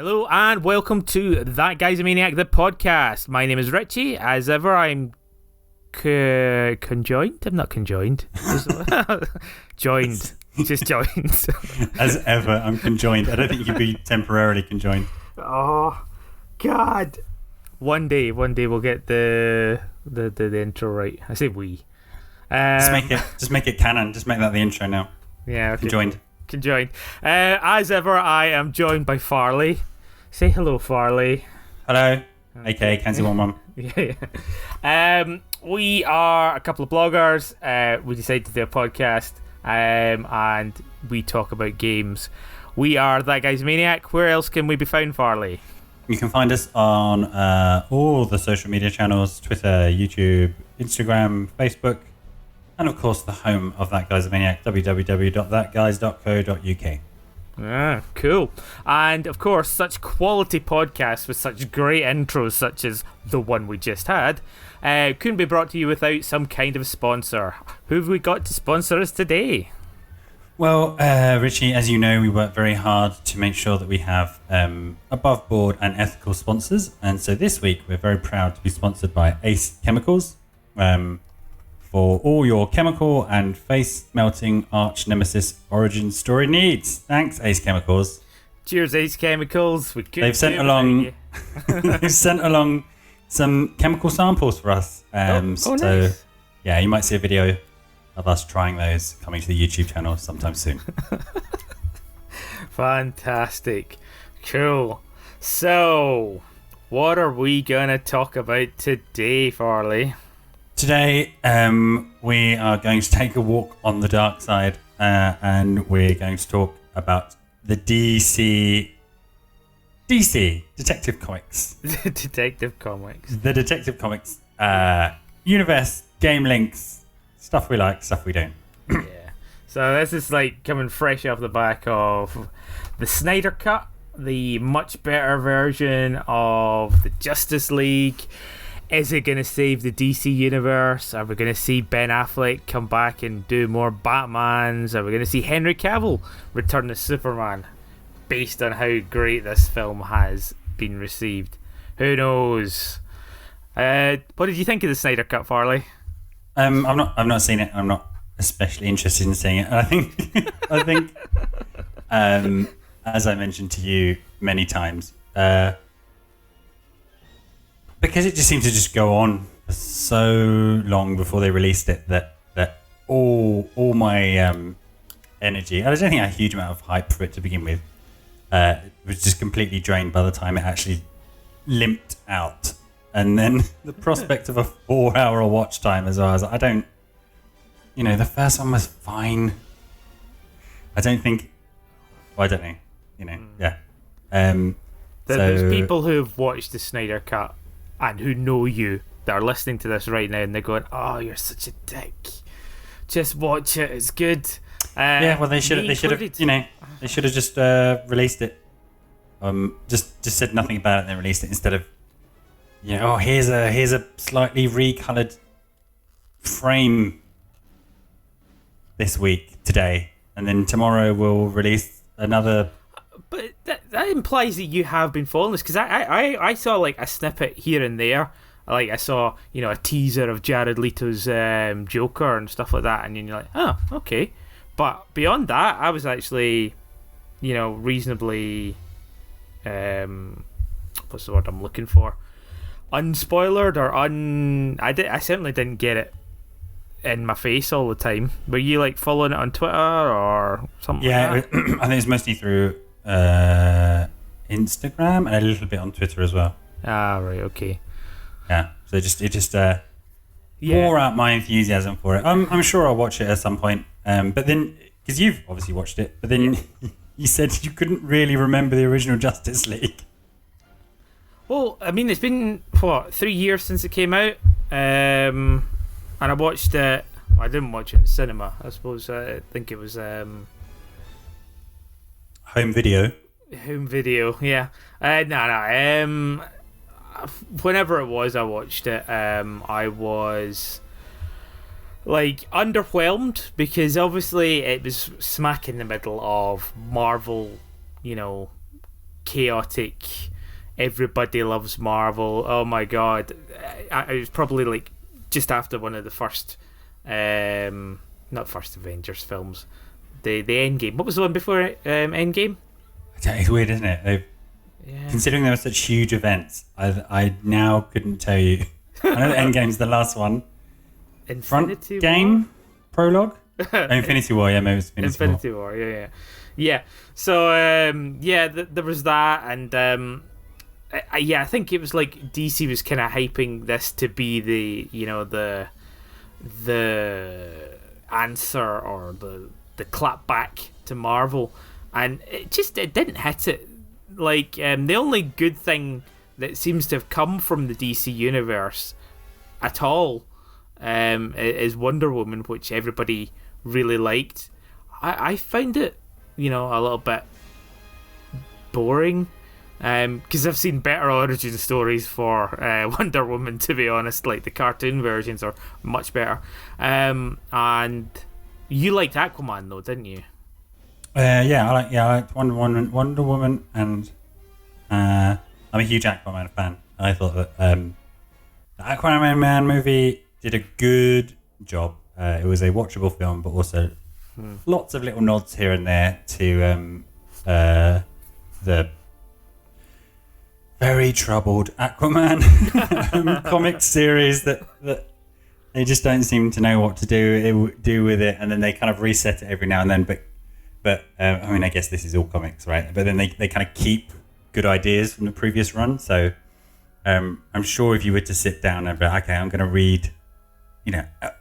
Hello and welcome to That Guy's a Maniac, the podcast. My name is Richie. As ever, I'm conjoined? I'm not conjoined. Joined. Just joined. As ever, I'm conjoined. I don't think you can be temporarily conjoined. Oh, God. One day we'll get the intro right. I say we. Just make it canon. Just make that the intro now. Yeah, okay. Conjoined. As ever, I am joined by Farley. Say hello, Farley. Hello. AKA Kenzie One. Yeah. We are a couple of bloggers. We decided to do a podcast, and we talk about games. We are That Guy's Maniac. Where else can we be found, Farley? You can find us on all the social media channels: Twitter, YouTube, Instagram, Facebook, and of course the home of That Guy's a Maniac, www.thatguys.co.uk. Ah, cool. And of course, such quality podcasts with such great intros, such as the one we just had, couldn't be brought to you without some kind of sponsor. Who have we got to sponsor us today? Well, Richie, as you know, we work very hard to make sure that we have above board and ethical sponsors. And so this week, we're very proud to be sponsored by Ace Chemicals for all your chemical and face melting arch nemesis origin story needs. Thanks, Ace Chemicals. Cheers, Ace Chemicals. They've sent along some chemical samples for us. So nice. Yeah, you might see a video of us trying those coming to the YouTube channel sometime soon. Fantastic. Cool. So, what are we going to talk about today, Farley? Today, we are going to take a walk on the dark side, and we're going to talk about the DC Detective Comics. The Detective Comics. The Detective Comics universe, game links, stuff we like, stuff we don't. Yeah. So this is like coming fresh off the back of the Snyder Cut, the much better version of the Justice League. Is it going to save the DC universe? Are we going to see Ben Affleck come back and do more Batmans? Are we going to see Henry Cavill return as Superman? Based on how great this film has been received. Who knows? What did you think of the Snyder Cut, Farley? I've not seen it. I'm not especially interested in seeing it. And I think as I mentioned to you many times, because it just seemed to just go on for so long before they released it that all my energy, I don't think I had a huge amount of hype for it to begin with, was just completely drained by the time it actually limped out. And then the prospect of a 4-hour watch time as well, I was like, the first one was fine. I don't know, yeah. There's people who've watched the Snyder Cut and who know you that are listening to this right now, and they're going, "Oh, you're such a dick. Just watch it. It's good." Yeah, well, they should have just released it. Just said nothing about it and then released it instead of, here's a slightly recolored frame this week today, and then tomorrow we'll release another. But that implies that you have been following this, because I saw like a snippet here and there. Like I saw, a teaser of Jared Leto's Joker and stuff like that, and you're like, oh, okay. But beyond that, I was actually, reasonably, what's the word I'm looking for? Unspoilered or I certainly didn't get it in my face all the time. Were you like following it on Twitter or something? Yeah, like that? I think it's mostly through Instagram and a little bit on Twitter as well. Ah, right, okay. Yeah, so it just wore out my enthusiasm for it. I'm sure I'll watch it at some point. But then, because you've obviously watched it, but then you said you couldn't really remember the original Justice League. Well, I mean, it's been 3 years since it came out, and I watched it. I didn't watch it in the cinema. I suppose I think it was home video. Home video, yeah. No. Whenever it was, I watched it. I was like underwhelmed because obviously it was smack in the middle of Marvel, chaotic. Everybody loves Marvel. Oh my god! It was probably like just after one of the first, not first Avengers films, the Endgame. What was the one before Endgame? It's weird, isn't it? Considering there were such huge events, I now couldn't tell you. I know that Endgame's the last one. Infinity Front game War? prologue. Infinity War, yeah, maybe it's Infinity War. Yeah. So there was that, and I think it was like DC was kind of hyping this to be the answer or the clap back to Marvel, and it didn't hit it. Like the only good thing that seems to have come from the DC universe at all is Wonder Woman, which everybody really liked. I found it, a little bit boring, because I've seen better origin stories for Wonder Woman, to be honest. Like the cartoon versions are much better. And you liked Aquaman though, didn't you? I liked Wonder Woman, and I'm a huge Aquaman fan. I thought that the Aquaman movie did a good job. It was a watchable film, but also lots of little nods here and there to the very troubled Aquaman comic series that they just don't seem to know what to do with it, and then they kind of reset it every now and then. But I guess this is all comics, right? But then they kind of keep good ideas from the previous run. So I'm sure if you were to sit down and be like, okay, I'm going to read,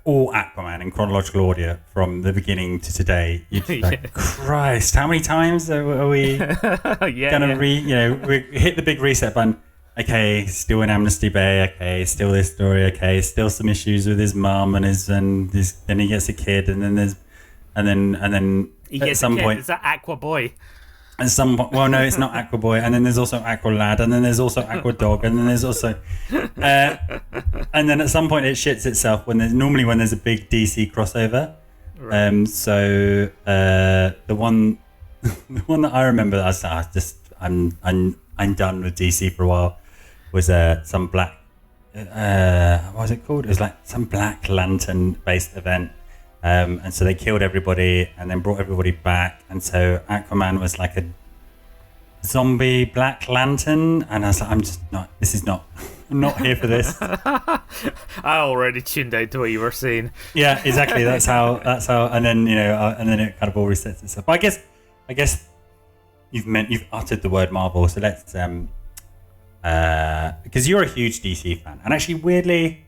all Aquaman in chronological order from the beginning to today, you'd be like, Christ, how many times are we going to read? We hit the big reset button. Okay, still in Amnesty Bay. Okay, still this story. Okay, still some issues with his mum and then he gets a kid, and then he gets at some point, is that Aqua Boy? At some point, well, no, it's not Aqua Boy, and then there's also Aqua Lad, and then there's also Aqua Dog, and then there's also, and then at some point it shits itself when there's a big DC crossover. Right. So the one that I remember that I'm done with DC for a while was some black, what was it called? It was like some Black Lantern based event. And so they killed everybody and then brought everybody back, and so Aquaman was like a zombie Black Lantern, and I was like, I'm not here for this. I already tuned out to what you were saying. Yeah, exactly. That's how, and then and then it kind of all resets itself. But I guess you've uttered the word Marvel, so let's because you're a huge DC fan, and actually weirdly.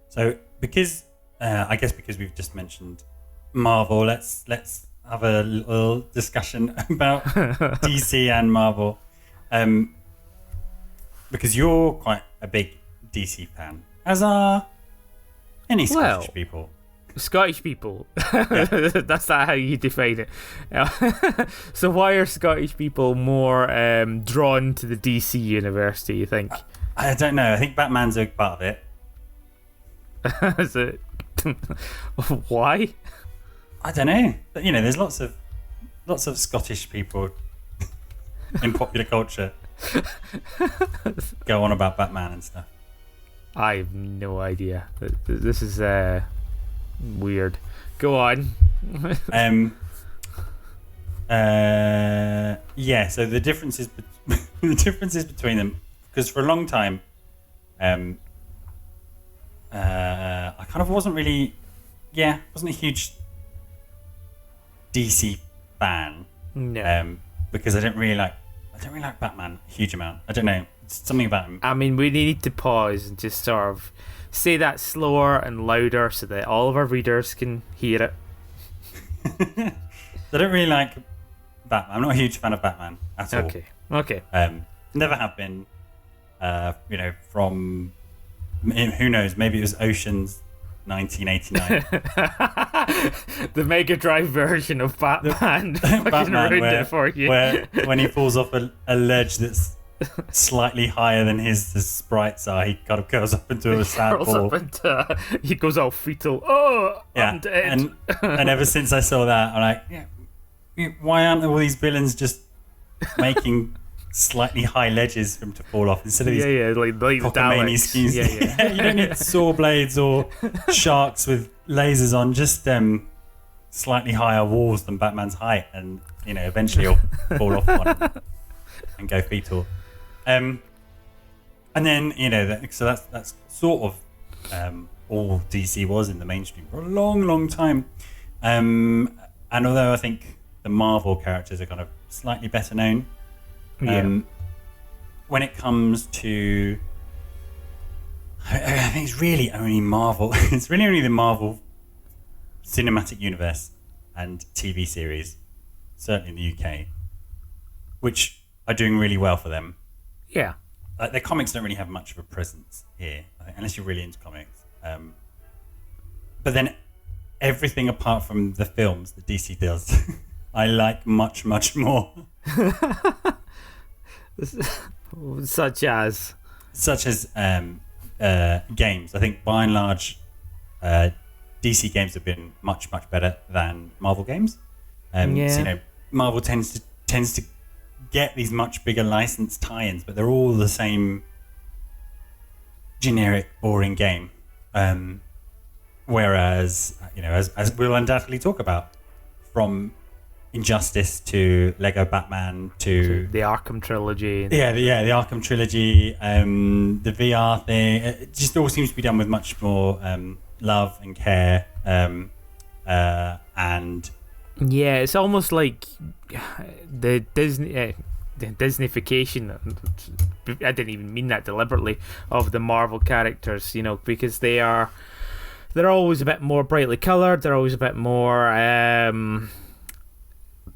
So because we've just mentioned Marvel, let's have a little discussion about DC and Marvel, because you're quite a big DC fan, as are any Scottish people. Scottish people. Yeah. That's not how you define it. So why are Scottish people more drawn to the DC universe, do you think? I don't know. I think Batman's a part of it. Is it? Why? I don't know, but there's lots of Scottish people in popular culture go on about Batman and stuff. I have no idea. This is weird. Go on. Yeah. So the differences between them, because for a long time, I kind of wasn't a huge DC fan. No. Because I don't really like Batman a huge amount. I don't know. It's something about him. I mean, we need to pause and just sort of say that slower and louder so that all of our readers can hear it. I don't really like Batman. I'm not a huge fan of Batman at all. Okay. Never have been. From who knows? Maybe it was Ocean's 1989. The Mega Drive version of Batman. Batman, ruined it for you. Where when he falls off a ledge that's slightly higher than his sprites are, he kind of curls up into a sad ball. He goes all fetal. Oh, yeah. I'm dead. And ever since I saw that, I'm like, yeah, why aren't all these villains just making slightly high ledges for them to fall off instead of these like the cockamamie Daleks. schemes? Yeah. You don't need saw blades or sharks with lasers on. Just slightly higher walls than Batman's height, and eventually he'll fall off one and go fetal. And then so that's sort of all DC was in the mainstream for a long, long time. And although I think the Marvel characters are kind of slightly better known, when it comes to, I think it's really only Marvel. It's really only the Marvel Cinematic Universe and TV series, certainly in the UK, which are doing really well for them. Yeah. Their comics don't really have much of a presence here, I think, unless you're really into comics. But then everything apart from the films that DC does, I like much, much more. Such as games. I think by and large, DC games have been much, much better than Marvel games. So, Marvel tends to get these much bigger licensed tie-ins, but they're all the same generic, boring game. Whereas, as we'll undoubtedly talk about, from Injustice to Lego Batman to the Arkham trilogy. The Arkham trilogy, the VR thing, it just all seems to be done with much more love and care, and it's almost like the Disneyfication. I didn't even mean that deliberately, of the Marvel characters, because they're always a bit more brightly coloured. They're always a bit more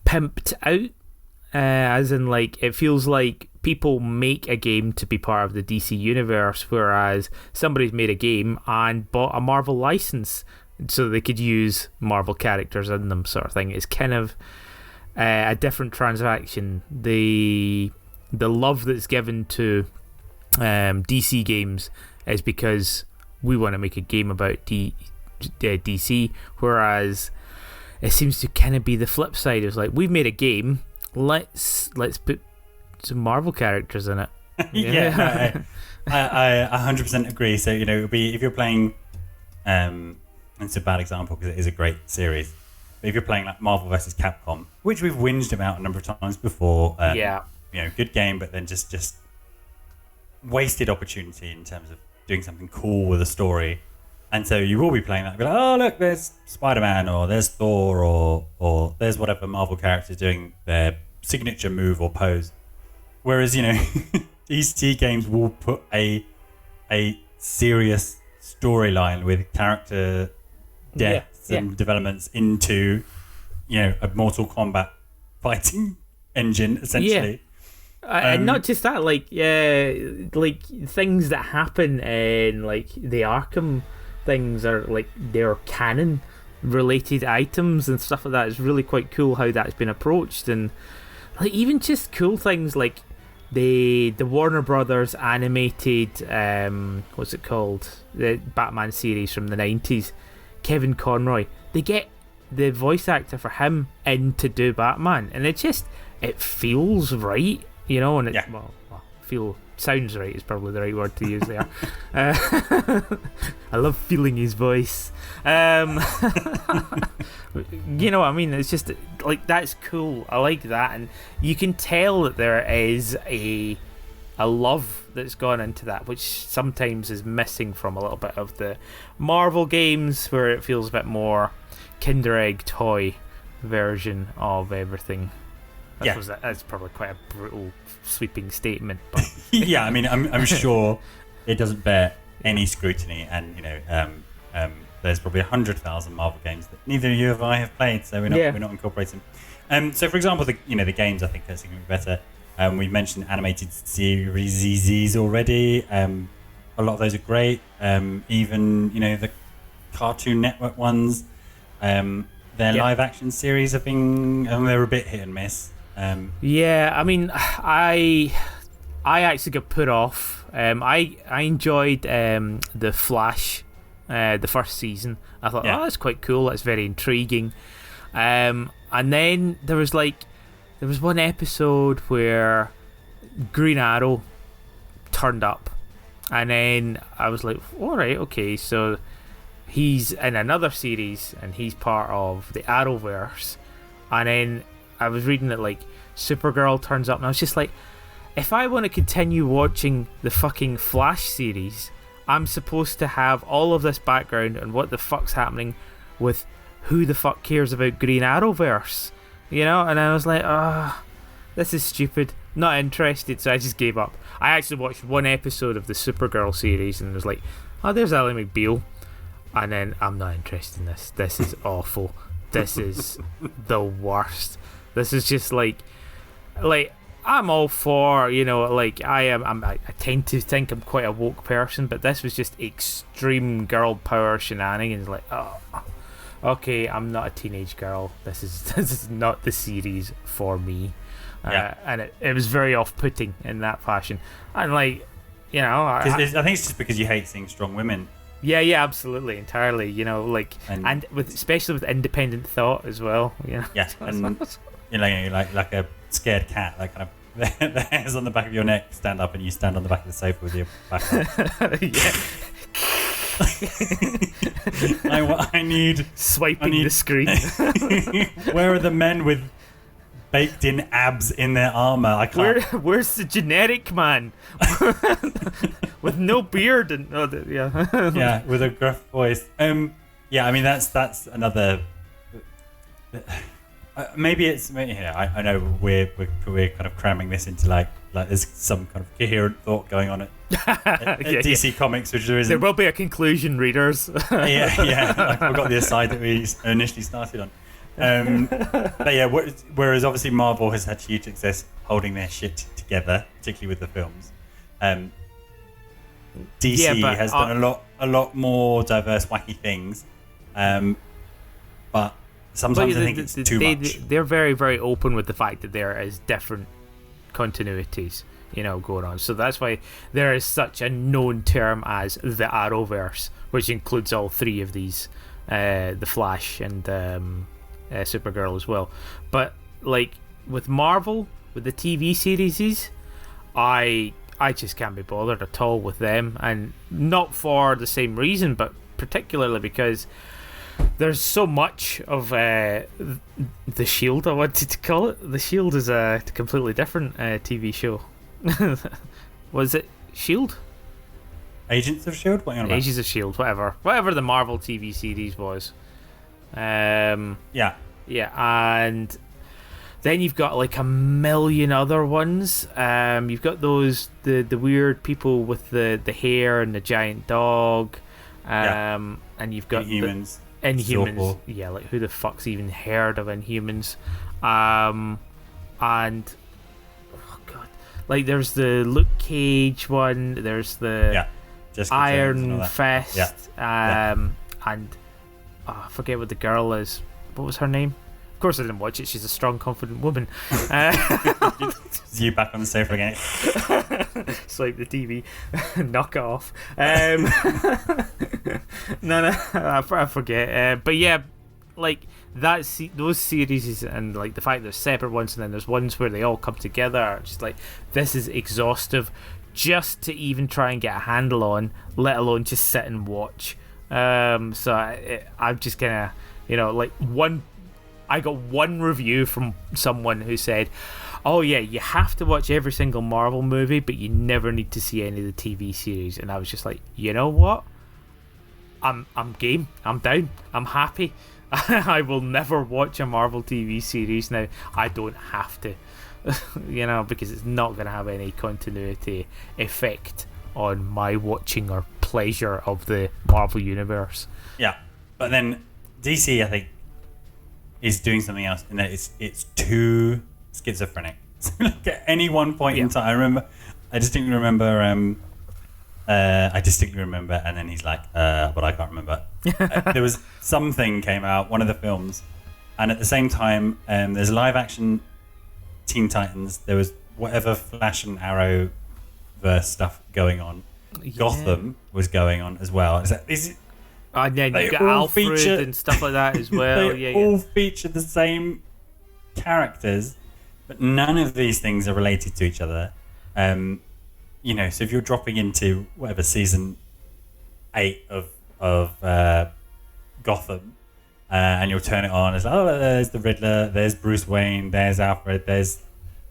pimped out, as in, like, it feels like people make a game to be part of the DC universe, whereas somebody's made a game and bought a Marvel license so they could use Marvel characters in them, sort of thing. It's kind of a different transaction. The love that's given to DC games is because we want to make a game about DC, whereas it seems to kind of be the flip side. It's like, we've made a game, let's put some Marvel characters in it. I 100% agree. So it would be, if you're playing, it's a bad example because it is a great series, but if you're playing like Marvel vs. Capcom, which we've whinged about a number of times before, good game, but then just wasted opportunity in terms of doing something cool with a story. And so you will be playing that, be like, oh look, there's Spider-Man, or there's Thor, or there's whatever Marvel character doing their signature move or pose. Whereas DC games will put a serious storyline with character deaths and developments into a Mortal Kombat fighting engine, essentially. And not just that, like things that happen in like the Arkham things are like they're canon related items and stuff like that. It's really quite cool how that's been approached, and like even just cool things like the Warner Brothers animated what's it called, the Batman series from the 90s, Kevin Conroy. They get the voice actor for him in to do Batman, and it feels right, and it sounds right is probably the right word to use there. I love feeling his voice. You know what I mean? It's just like, that's cool. I like that, and you can tell that there is a love that's gone into that, which sometimes is missing from a little bit of the Marvel games, where it feels a bit more Kinder Egg toy version of everything. That's probably quite a brutal, sweeping statement, but I mean, I'm sure it doesn't bear any scrutiny, and there's probably 100,000 Marvel games that neither you or I have played, so we're not incorporating. So, for example, the games I think are significantly better. We mentioned animated series already. A lot of those are great. Even the Cartoon Network ones, their live action series have been, they're a bit hit and miss. I mean, I actually got put off. I enjoyed the Flash, the first season. I thought, that's quite cool. That's very intriguing. And then there was one episode where Green Arrow turned up, and then I was like, all right, okay, so he's in another series and he's part of the Arrowverse. And then I was reading that like Supergirl turns up, and I was just like, if I want to continue watching the fucking Flash series, I'm supposed to have all of this background and what the fuck's happening with who the fuck cares about Green Arrowverse, you know? And I was like, this is stupid, not interested, so I just gave up. I actually watched one episode of the Supergirl series and was like, oh, there's Ally McBeal, and then I'm not interested in this is awful, this is the worst, this is just like I'm all for, you know, like I tend to think I'm quite a woke person, but this was just extreme girl power shenanigans. Like, oh, okay, I'm not a teenage girl. This is not the series for me. Yeah. And it was very off-putting in that fashion. And like, you know, I think it's just because you hate seeing strong women. Yeah, absolutely, entirely. You know, like, and with especially with independent thought as well. You know. Yeah, and you know, like a scared cat, like kind of the hairs on the back of your neck stand up, and you stand on the back of the sofa with your back up. I need swiping the screen. Where are the men with baked in abs in their armor? I can't. Where's the generic man with no beard and yeah, with a gruff voice. Yeah, I mean that's another. Maybe it's yeah. I know we're kind of cramming this into like there's some kind of coherent thought going on at DC Comics, which there isn't. There will be a conclusion, readers. yeah. I forgot the aside that we initially started on. But yeah, whereas obviously Marvel has had huge success holding their shit together, particularly with the films. DC has done a lot more diverse, wacky things, but sometimes I think it's too much. They're very, very open with the fact that there is different continuities, you know, going on. So that's why there is such a known term as the Arrowverse, which includes all three of these, the Flash and Supergirl as well. But like with Marvel, with the TV series, I just can't be bothered at all with them, and not for the same reason, but particularly because there's so much of the Shield. I wanted to call it. The Shield is a completely different TV show. Was it Shield? Agents of Shield? What are you on about? Agents of Shield, whatever the Marvel TV series was. Yeah, and then you've got like a million other ones. You've got those the weird people with the hair and the giant dog. And you've got Inhumans. Inhumans, yeah, like who the fuck's even heard of Inhumans? And oh god, like there's the Luke Cage one, there's the Iron Fist, and I forget what the girl is. What was her name? Of course I didn't watch it. She's a strong, confident woman. You back on the sofa again. Swipe the TV. Knock it off. No, I forget. But yeah, like those series and like the fact there's separate ones and then there's ones where they all come together. Just like this is exhaustive, just to even try and get a handle on, let alone just sit and watch. So I'm just gonna, you know, like I got one review from someone who said, oh yeah, you have to watch every single Marvel movie, but you never need to see any of the TV series. And I was just like, you know what? I'm game. I'm down. I'm happy. I will never watch a Marvel TV series now. I don't have to, you know, because it's not going to have any continuity effect on my watching or pleasure of the Marvel universe. Yeah, but then DC, I think, is doing something else in that it's too schizophrenic. Like at any one point in time, I distinctly remember, and then he's like, but I can't remember. There was something came out, one of the films, and at the same time, there's live action Teen Titans. There was whatever Flash and Arrow verse stuff going on. Yeah. Gotham was going on as well. And then you got Alfred and stuff like that as well. They all feature the same characters, but none of these things are related to each other. You know, so if you're dropping into whatever season 8 of Gotham, and you'll turn it on, it's like, oh, there's the Riddler, there's Bruce Wayne, there's Alfred, there's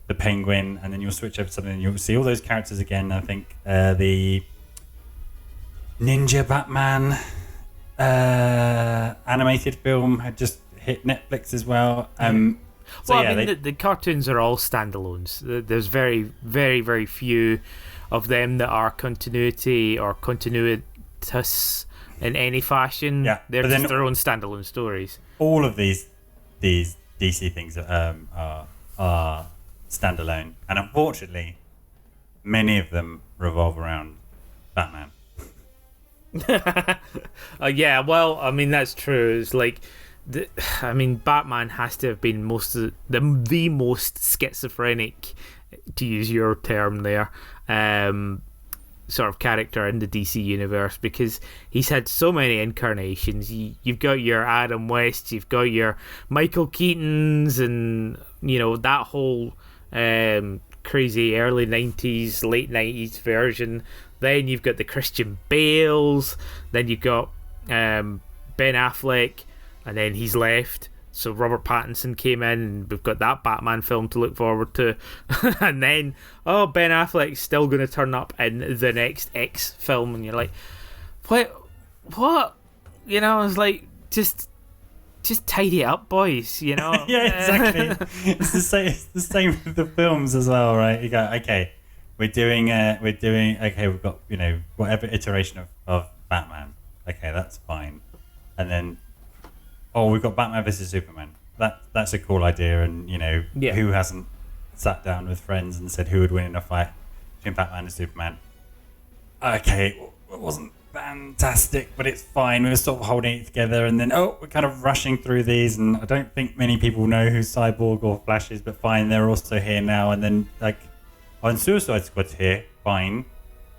the Penguin, and then you'll switch over to something and you'll see all those characters again. I think the Ninja Batman animated film had just hit Netflix as well. So well, I mean, the cartoons are all standalones. There's very, very, very few of them that are continuity or continuitous in any fashion. Yeah, they're just their own standalone stories. All of these DC things are standalone, and unfortunately, many of them revolve around Batman. Yeah, well, I mean that's true. It's like, Batman has to have been the most schizophrenic, to use your term there, sort of character in the DC universe, because he's had so many incarnations. You've got your Adam West, you've got your Michael Keatons, and you know that whole crazy early 90s, late 90s version. Then you've got the Christian Bales, then you've got Ben Affleck, and then he's left. So Robert Pattinson came in, and we've got that Batman film to look forward to. And then, Ben Affleck's still going to turn up in the next X film, and you're like, what? You know, it's like, just tidy it up, boys, you know? Yeah, exactly. It's the same with the films as well, right? You go, okay, we've got, you know, whatever iteration of Batman. Okay, that's fine. And then, we've got Batman vs Superman. That's a cool idea, and you know, who hasn't sat down with friends and said who would win in a fight between Batman and Superman? Okay, it wasn't fantastic, but it's fine. We're sort of holding it together, and then we're kind of rushing through these, and I don't think many people know who Cyborg or Flash is, but fine, they're also here now. And then like, on Suicide Squad's here, fine.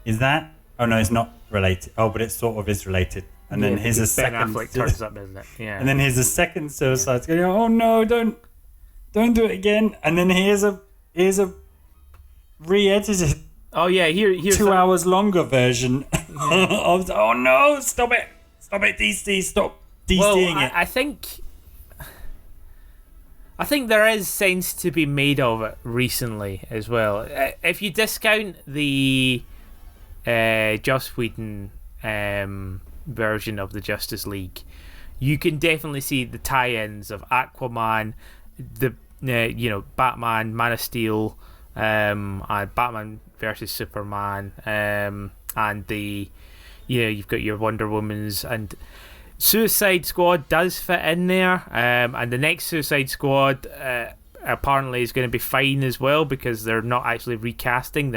Is that? Oh no, it's not related. Oh, but it sort of is related. And then here's a second. Ben Affleck turns up, isn't it? Yeah. And then here's a second Suicide Squad. Oh no, don't do it again. And then here's a re-edited. Oh yeah, here's 2 hours longer version of. Oh no, stop it, DC, stop DCing it. I think there is sense to be made of it recently as well. If you discount the Joss Whedon version of the Justice League, you can definitely see the tie-ins of Aquaman, the Batman, Man of Steel, Batman versus Superman, and the you've got your Wonder Womans, and Suicide Squad does fit in there, and the next Suicide Squad apparently is going to be fine as well, because they're not actually recasting,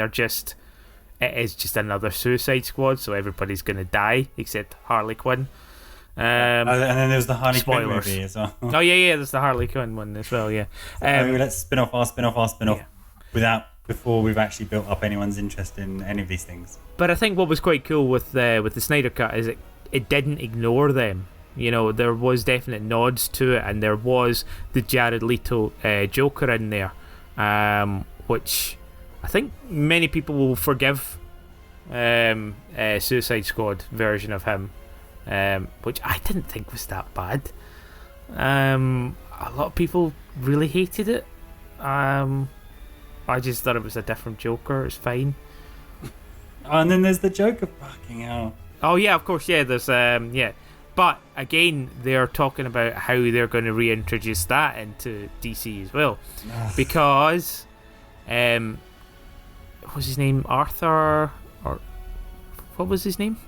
it is just another Suicide Squad, so everybody's going to die except Harley Quinn. And then there's the Harley Quinn spoilers. movie as well. Oh yeah, there's the Harley Quinn one as well. Yeah. Let's spin off before we've actually built up anyone's interest in any of these things. But I think what was quite cool with the Snyder Cut is it didn't ignore them. You know, there was definite nods to it, and there was the Jared Leto Joker in there, which I think many people will forgive Suicide Squad version of him, which I didn't think was that bad. A lot of people really hated it. I just thought it was a different Joker. It's fine. And then there's the Joker. Fucking hell. Oh yeah, of course. Yeah, there's But again, they're talking about how they're going to reintroduce that into DC as well, because what was his name? Arthur, or what was his name?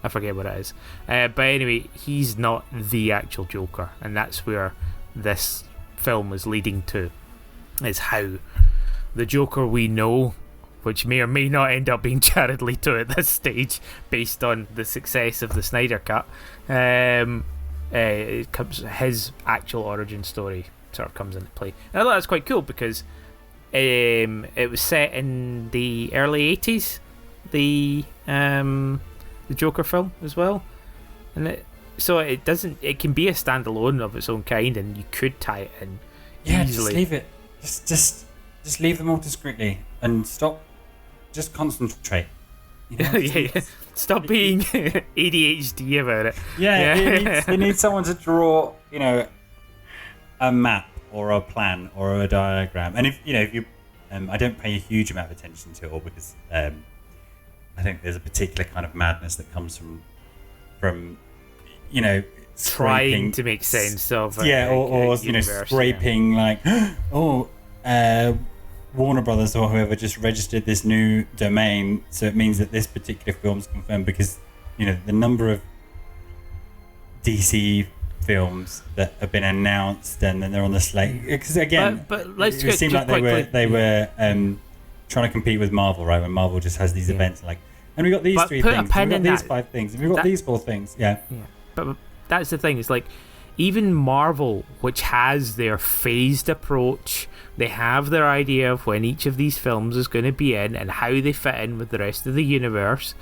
I forget what it is. But anyway, he's not the actual Joker, and that's where this film is leading to. Is how the Joker we know, which may or may not end up being Jared Leto at this stage, based on the success of the Snyder Cut, his actual origin story sort of comes into play. And I thought that's quite cool, because it was set in the early 80s, the Joker film as well, and it can be a standalone of its own kind, and you could tie it in Yeah, easily. just leave it. Just leave them all discreetly and stop. Just concentrate. You know, Yeah. Stop being ADHD about it. Yeah, it needs someone to draw, a map or a plan or a diagram. And if you, I don't pay a huge amount of attention to it all because I think there's a particular kind of madness that comes from Trying to make sense of or universe, scraping Warner Brothers or whoever just registered this new domain, so it means that this particular film's confirmed because the number of DC films that have been announced and then they're on the slate. Because again, but let's it seemed like they were trying to compete with Marvel, right? When Marvel just has these events and we got these three things, we got these 5 things, and we got these 4 things. Yeah. But that's the thing. It's like even Marvel, which has their phased approach, they have their idea of when each of these films is going to be in and how they fit in with the rest of the universe.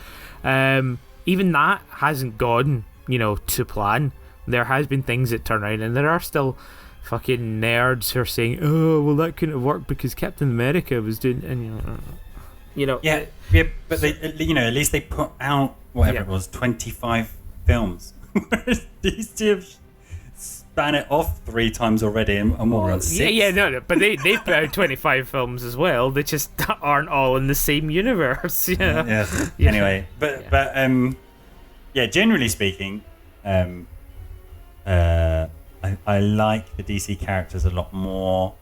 Even that hasn't gone, to plan. There has been things that turn around, and there are still fucking nerds who are saying, "Oh, well, that couldn't have worked because Captain America was doing," and Yeah, but they, at least they put out whatever it was, 25 films. Whereas these two have span it off 3 times already, and more on 6. No, but they put out 25 films as well. They just aren't all in the same universe. Anyway, but generally speaking, I like the DC characters a lot more.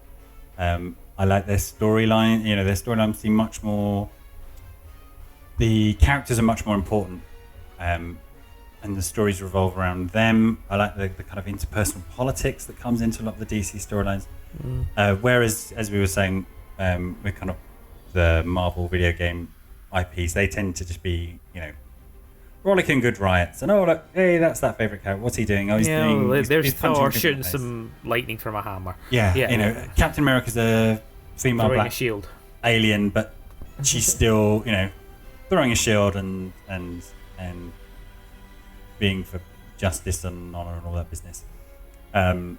I like their storyline. Their storylines seem much more. The characters are much more important, and the stories revolve around them. I like the kind of interpersonal politics that comes into a lot of the DC storylines. Whereas, as we were saying, with kind of the Marvel video game IPs, they tend to just be, rollicking good riots. And look, hey, that's that favorite character. What's he doing? Oh, there's Thor shooting some lightning from a hammer. Captain America's a female throwing black a shield alien, but she's still, throwing a shield and being for justice and honor and all that business. Whereas,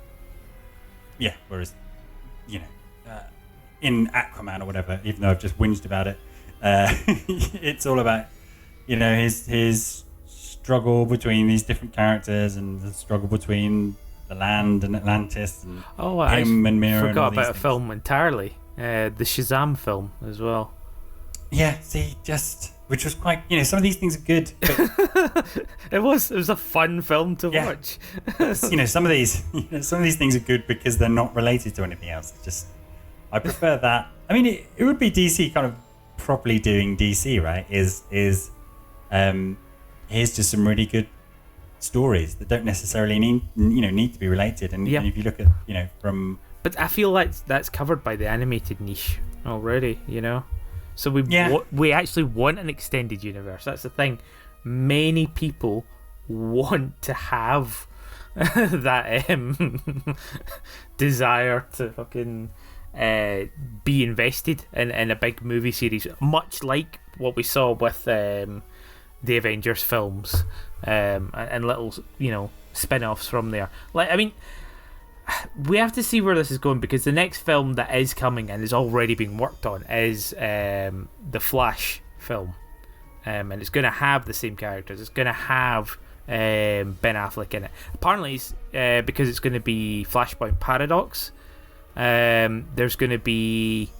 in Aquaman or whatever, even though I've just whinged about it, it's all about, his struggle between these different characters and the struggle between the land and Atlantis and him and Mira. I forgot and all about a film entirely. The Shazam film as well. Yeah, which was quite, some of these things are good. But it was a fun film to watch. Some of these things are good because they're not related to anything else. I prefer that. I mean, it would be DC kind of properly doing DC, right? Here's just some really good stories that don't necessarily need to be related. And if you look at, from. But I feel like that's covered by the animated niche already, So we actually want an extended universe. That's the thing. Many people want to have that desire to fucking be invested in a big movie series, much like what we saw with the Avengers films and little spin-offs from there. We have to see where this is going, because the next film that is coming and is already being worked on is the Flash film, and it's going to have the same characters. It's going to have Ben Affleck in it. Apparently, it's, because it's going to be Flashpoint Paradox, there's going to be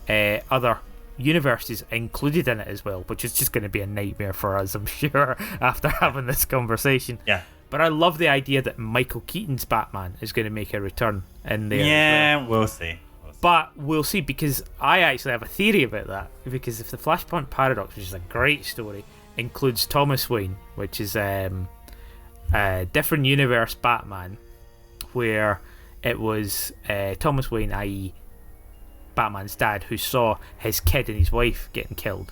other universes included in it as well, which is just going to be a nightmare for us, I'm sure, after having this conversation. Yeah. But I love the idea that Michael Keaton's Batman is going to make a return in there. Yeah, as well. We'll see. But we'll see, because I actually have a theory about that. Because if the Flashpoint Paradox, which is a great story, includes Thomas Wayne, which is a different universe Batman, where it was Thomas Wayne, i.e. Batman's dad, who saw his kid and his wife getting killed.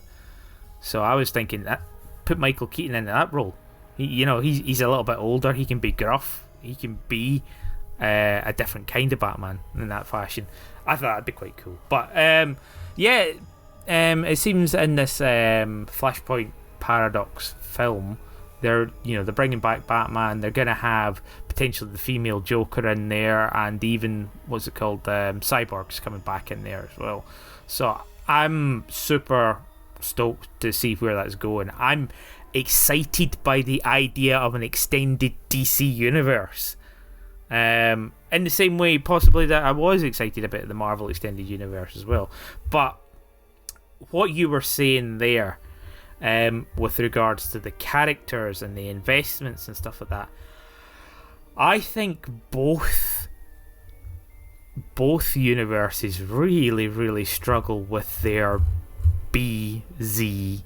So I was thinking that put Michael Keaton in that role. He's a little bit older. He can be gruff. He can be a different kind of Batman in that fashion. I thought that'd be quite cool. But it seems in this Flashpoint Paradox film, they're bringing back Batman. They're gonna have potentially the female Joker in there, and even what's it called, Cyborg's coming back in there as well. So I'm super stoked to see where that's going. I'm excited by the idea of an extended DC universe. In the same way, possibly, that I was excited about the Marvel Extended Universe as well. But what you were saying there, with regards to the characters and the investments and stuff like that, I think both universes really, really struggle with their BZ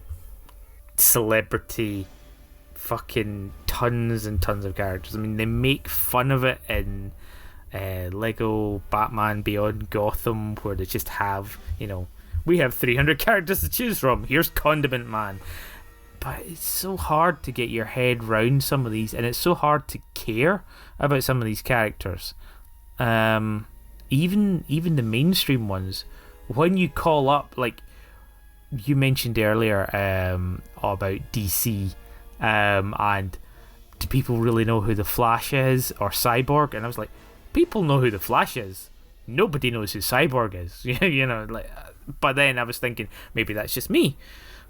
celebrity fucking tons and tons of characters. I mean, they make fun of it in Lego Batman Beyond Gotham, where they just have, we have 300 characters to choose from. Here's Condiment Man. But it's so hard to get your head round some of these, and it's so hard to care about some of these characters. Even the mainstream ones. When you call up, like you mentioned earlier, about DC, and do people really know who the Flash is or Cyborg? And I was like, people know who the Flash is. Nobody knows who Cyborg is. But then I was thinking, maybe that's just me.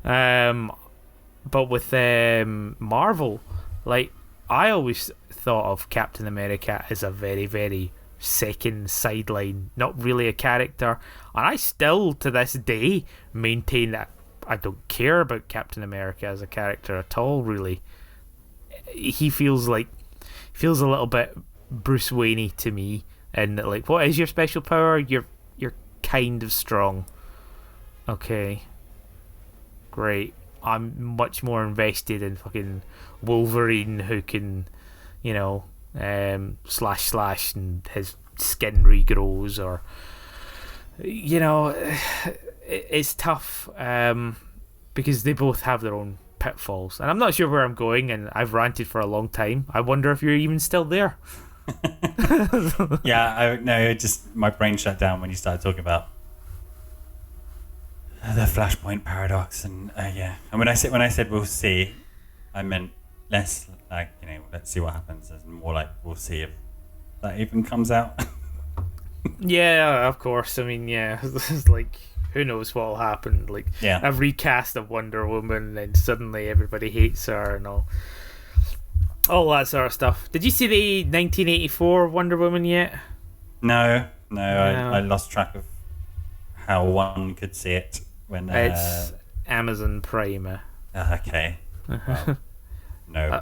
But with Marvel, like, I always thought of Captain America as a very, very second sideline, not really a character. And I still, to this day, maintain that I don't care about Captain America as a character at all, really. He feels a little bit Bruce Wayne-y to me. And like, what is your special power? You're kind of strong. Okay. Great. I'm much more invested in fucking Wolverine, who can, slash and his skin regrows, or, it's tough, because they both have their own pitfalls. And I'm not sure where I'm going, and I've ranted for a long time. I wonder if you're even still there. Yeah, my brain shut down when you started talking about the Flashpoint paradox, and and when I said we'll see, I meant less like, let's see what happens, and more like we'll see if that even comes out. Yeah, of course. I mean, yeah, it's like, who knows what will happen? Like, a recast of Wonder Woman, and suddenly everybody hates her and all that sort of stuff. Did you see the 1984 Wonder Woman yet? No. I lost track of how one could see it when it's Amazon Prime. Okay. Well, no.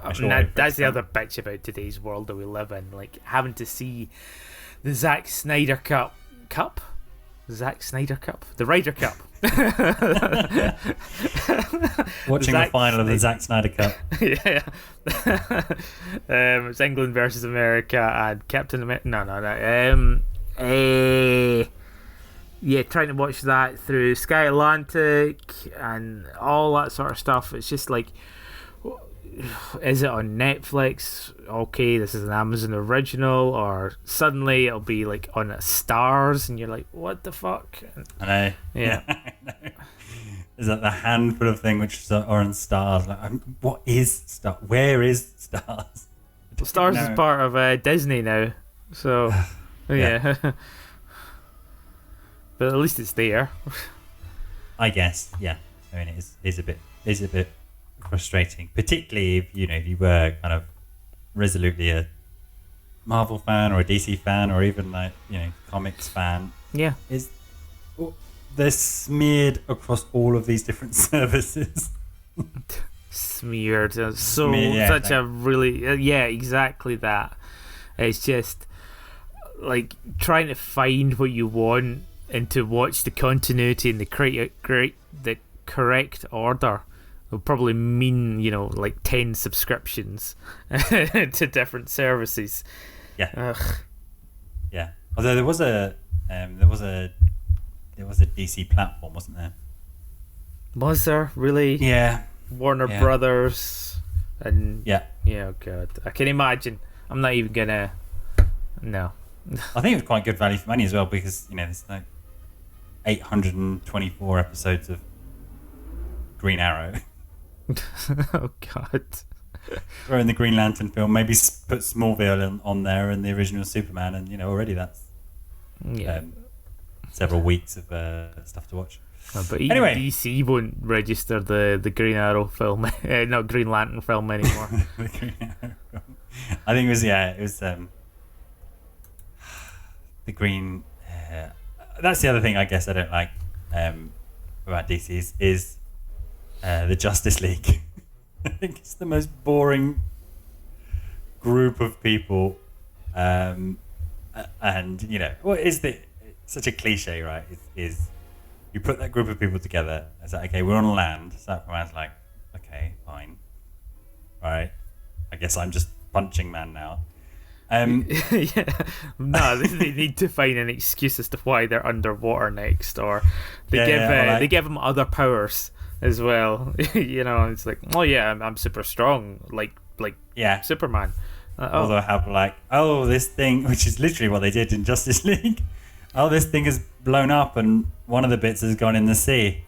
That's the other bitch about today's world that we live in, like having to see the Zack Snyder Cup, the Ryder Cup. Watching the final of the Zack Snyder Cup. Yeah. It's England versus America and Captain America. No. Trying to watch that through Sky Atlantic and all that sort of stuff. It's just like, is it on Netflix? Okay, this is an Amazon original, or suddenly it'll be like on Stars, and you're like, what the fuck? I know. Yeah. I know. Is that the handful of thing which are on Stars? Like, what is Stars? Where is Stars? Well, Stars is part of Disney now, so yeah. But at least it's there. I guess, yeah. I mean, it is a bit frustrating, particularly if you were kind of resolutely a Marvel fan or a DC fan, or even like comics fan. Yeah, they're smeared across all of these different services. Smeared, such a really exactly that. It's just like trying to find what you want and to watch the continuity in the correct order will probably mean like 10 subscriptions to different services. Yeah. Ugh. Yeah. Although there was a DC platform, wasn't there? Was there really? Yeah. Warner Brothers and yeah. Oh god, I can imagine. I'm not even gonna. No. I think it was quite good value for money as well, because there's like 824 episodes of Green Arrow. Oh god. throw in the Green Lantern film, maybe put Smallville on there and the original Superman, and already that's several weeks of stuff to watch. But even Anyway. DC won't register the Green Arrow film, not Green Lantern film anymore. The Green Arrow film. I think it was the Green. That's the other thing I guess I don't like about DC is the Justice League. I think it's the most boring group of people, and what is such a cliche, right? Is you put that group of people together. It's like, okay, we're on land. So Aquaman's like, okay, fine, all right. I guess I'm just punching man now. Yeah, no, they need to find an excuse as to why they're underwater next, or they give them other powers as well. It's like, oh yeah, I'm super strong, like Superman. Although I have this thing, which is literally what they did in Justice League. Oh, this thing is blown up and one of the bits has gone in the sea.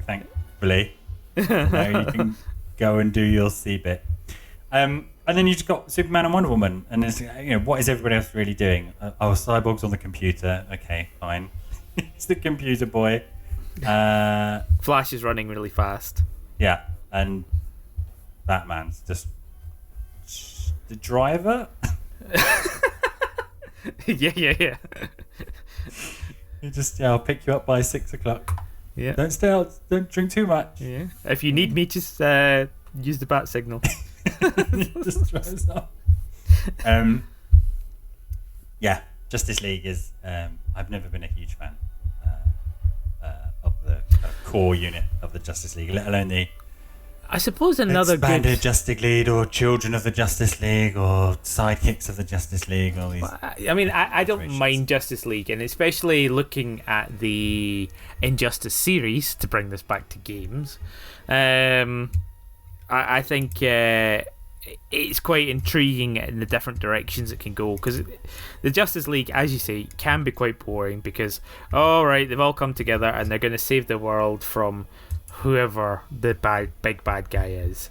Thankfully, now you can go and do your sea bit. And then you just got Superman and Wonder Woman, and it's what is everybody else really doing? Cyborg's on the computer. Okay, fine. It's the computer boy. Flash is running really fast. Yeah, and Batman's just the driver. Yeah. You just I'll pick you up by 6 o'clock. Yeah. Don't stay out. Don't drink too much. Yeah. If you need me, just use the bat signal. Just drives up. Yeah, Justice League is. I've never been a huge fan of the core unit of the Justice League, let alone the. I suppose another expanded Justice League, or Children of the Justice League, or Sidekicks of the Justice League, all these. I mean, I don't mind Justice League, and especially looking at the Injustice series, to bring this back to games, I think it's quite intriguing in the different directions it can go, because the Justice League, as you say, can be quite boring because, they've all come together and they're going to save the world from whoever the big bad guy is,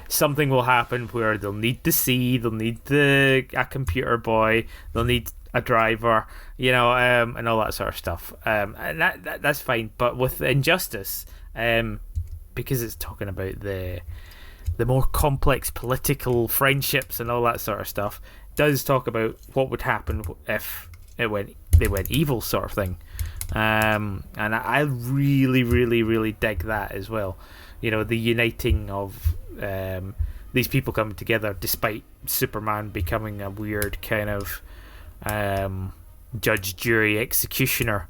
something will happen where they'll need the sea, they'll need a computer boy, they'll need a driver, and all that sort of stuff, and that's fine. But with Injustice, because it's talking about the more complex political friendships and all that sort of stuff, it does talk about what would happen if they went evil, sort of thing. And I really, really, really dig that as well. The uniting of these people coming together despite Superman becoming a weird kind of judge, jury, executioner.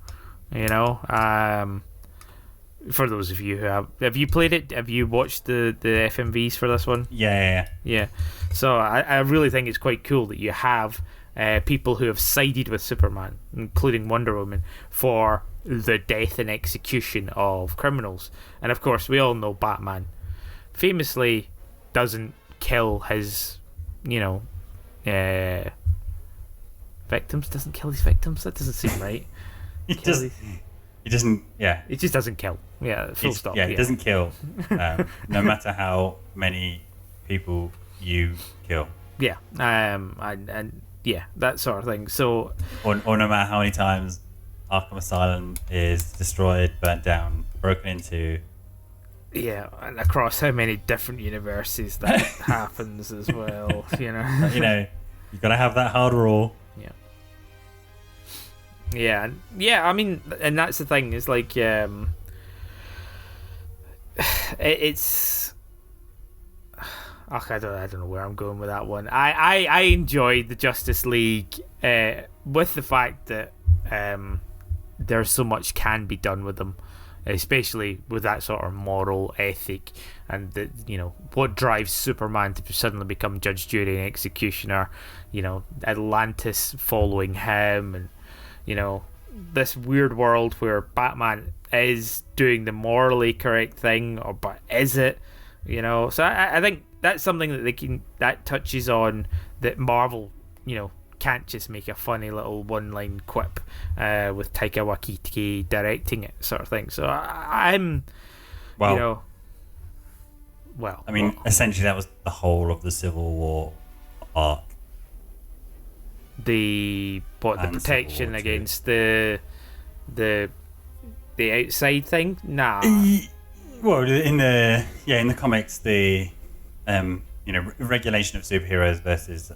For those of you who have you played it? Have you watched the FMVs for this one? Yeah. So I really think it's quite cool that you have people who have sided with Superman, including Wonder Woman, for the death and execution of criminals. And of course, we all know Batman famously doesn't kill his, victims. Doesn't kill his victims. That doesn't seem right. He doesn't. Yeah. It just doesn't kill. Yeah. Full stop. Yeah, he doesn't kill. No matter how many people you kill. Yeah. And yeah, that sort of thing. So. Or no matter how many times Arkham Asylum is destroyed, burnt down, broken into. Yeah, and across how many different universes that happens as well. You've got to have that hard rule. Yeah, I mean, and that's the thing. Is like, it's. I don't know where I'm going with that one. I enjoyed the Justice League with the fact that there's so much can be done with them, especially with that sort of moral ethic, and that what drives Superman to suddenly become judge, jury, and executioner. Atlantis following him, and this weird world where Batman is doing the morally correct thing, but is it? So I think that's something that touches on that Marvel, can't just make a funny little one-line quip with Taika Waititi directing it, sort of thing. So I'm, well, I mean, essentially that was the whole of the Civil War arc. the protection War against the outside thing. Nah. Well, in the comics, the regulation of superheroes versus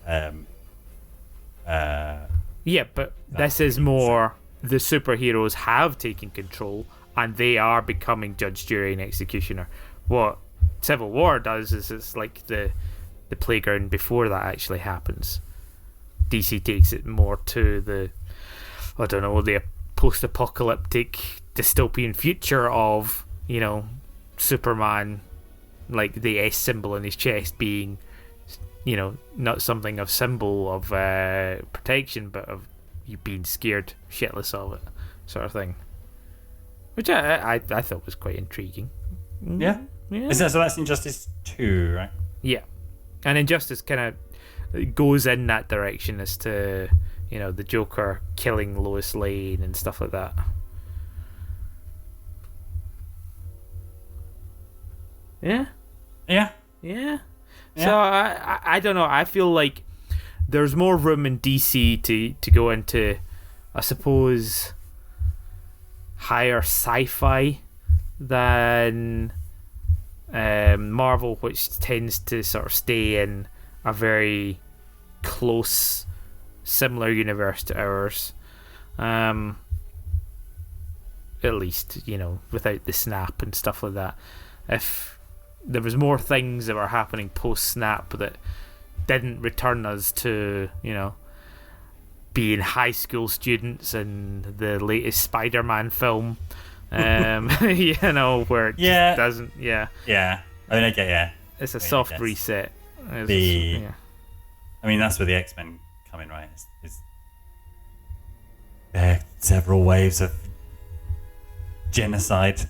Yeah, but this is more the superheroes have taken control and they are becoming judge, jury, and executioner. What Civil War does is it's like the playground before that actually happens. DC takes it more to the post-apocalyptic dystopian future of, Superman, like the S symbol in his chest being, not something of symbol of protection, but of you being scared shitless of it, sort of thing. Which I thought was quite intriguing. Yeah. So that's Injustice 2, right? Yeah. And Injustice kind of goes in that direction as to, the Joker killing Lois Lane and stuff like that. Yeah. So I don't know. I feel like there's more room in DC to go into, I suppose, higher sci-fi than Marvel, which tends to sort of stay in a very close, similar universe to ours. At least, without the snap and stuff like that. If there was more things that were happening post-snap that didn't return us to, being high school students in the latest Spider-Man film, where it just doesn't, Yeah. I mean, I get, it's a soft reset. I mean, that's where the X-Men come in, right? There are several waves of genocide.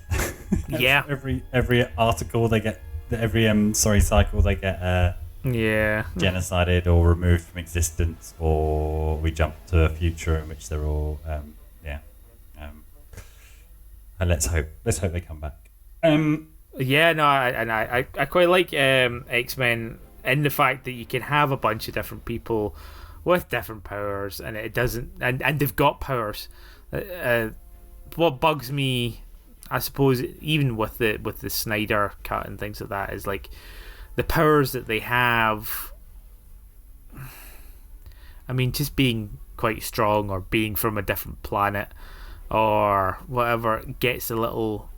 Yeah. Every article they get, cycle they get genocided or removed from existence, or we jump to a future in which they're all and let's hope they come back. I quite like X-Men in the fact that you can have a bunch of different people with different powers, and it doesn't, and they've got powers. What bugs me, I suppose, even with the Snyder cut and things like that, is like the powers that they have. I mean, just being quite strong or being from a different planet or whatever gets a little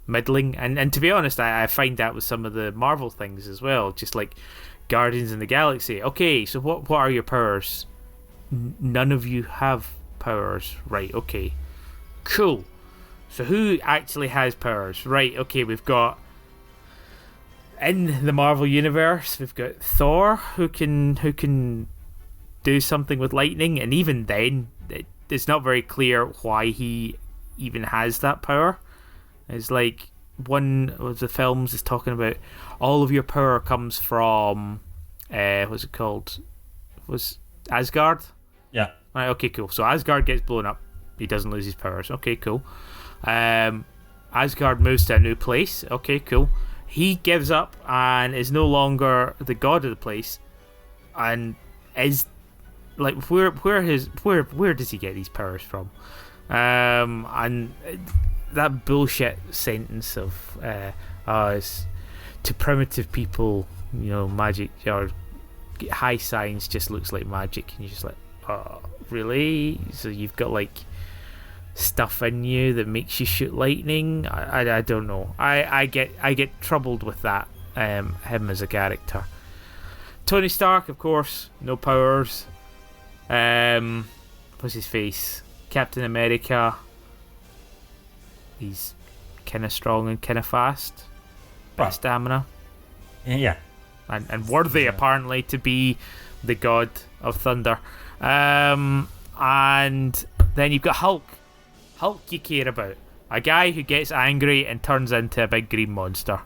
middling. And to be honest, I find that with some of the Marvel things as well. Just like Guardians in the Galaxy. Okay, so what are your powers? None of you have powers, right? Okay, cool. So who actually has powers? Right, okay, we've got, in the Marvel universe, we've got Thor, who can do something with lightning, and even then, it's not very clear why he even has that power. It's like one of the films is talking about all of your power comes from, what's it called? Was Asgard? Yeah. Right, okay, cool. So Asgard gets blown up. He doesn't lose his powers. Okay, cool. Asgard moves to a new place. Okay, cool. He gives up and is no longer the god of the place, and is like where does he get these powers from? And that bullshit sentence of it's to primitive people, magic or high science just looks like magic, and you're just like, oh, really? So you've got like stuff in you that makes you shoot lightning? I don't know. I get troubled with that. Him as a character. Tony Stark, of course, no powers. What's his face? Captain America. He's kind of strong and kind of fast. Bit of stamina. Yeah. And worthy, apparently, to be the god of thunder. And then you've got Hulk. Hulk you care about. A guy who gets angry and turns into a big green monster.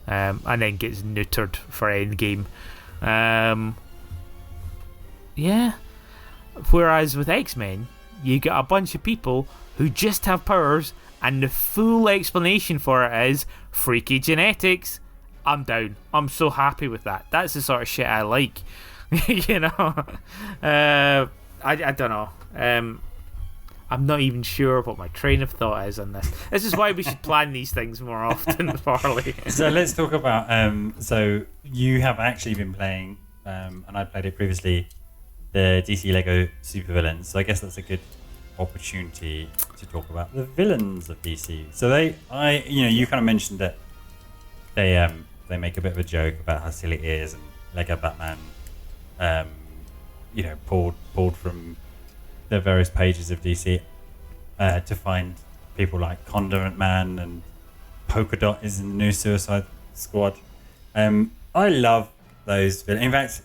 And then gets neutered for Endgame. Yeah. Whereas with X-Men, you got a bunch of people who just have powers, and the full explanation for it is freaky genetics. I'm down. I'm so happy with that. That's the sort of shit I like. You know, I don't know. I'm not even sure what my train of thought is on this. This is why we should plan these things more often, Farley. So let's talk about. So you have actually been playing, and I played it previously, the DC Lego supervillains. So I guess that's a good opportunity to talk about the villains of DC. So you kind of mentioned that they make a bit of a joke about how silly it is, and Lego Batman, pulled from the various pages of DC to find people like Condiment Man, and Polka Dot is in the new Suicide Squad. I love those villains. In fact,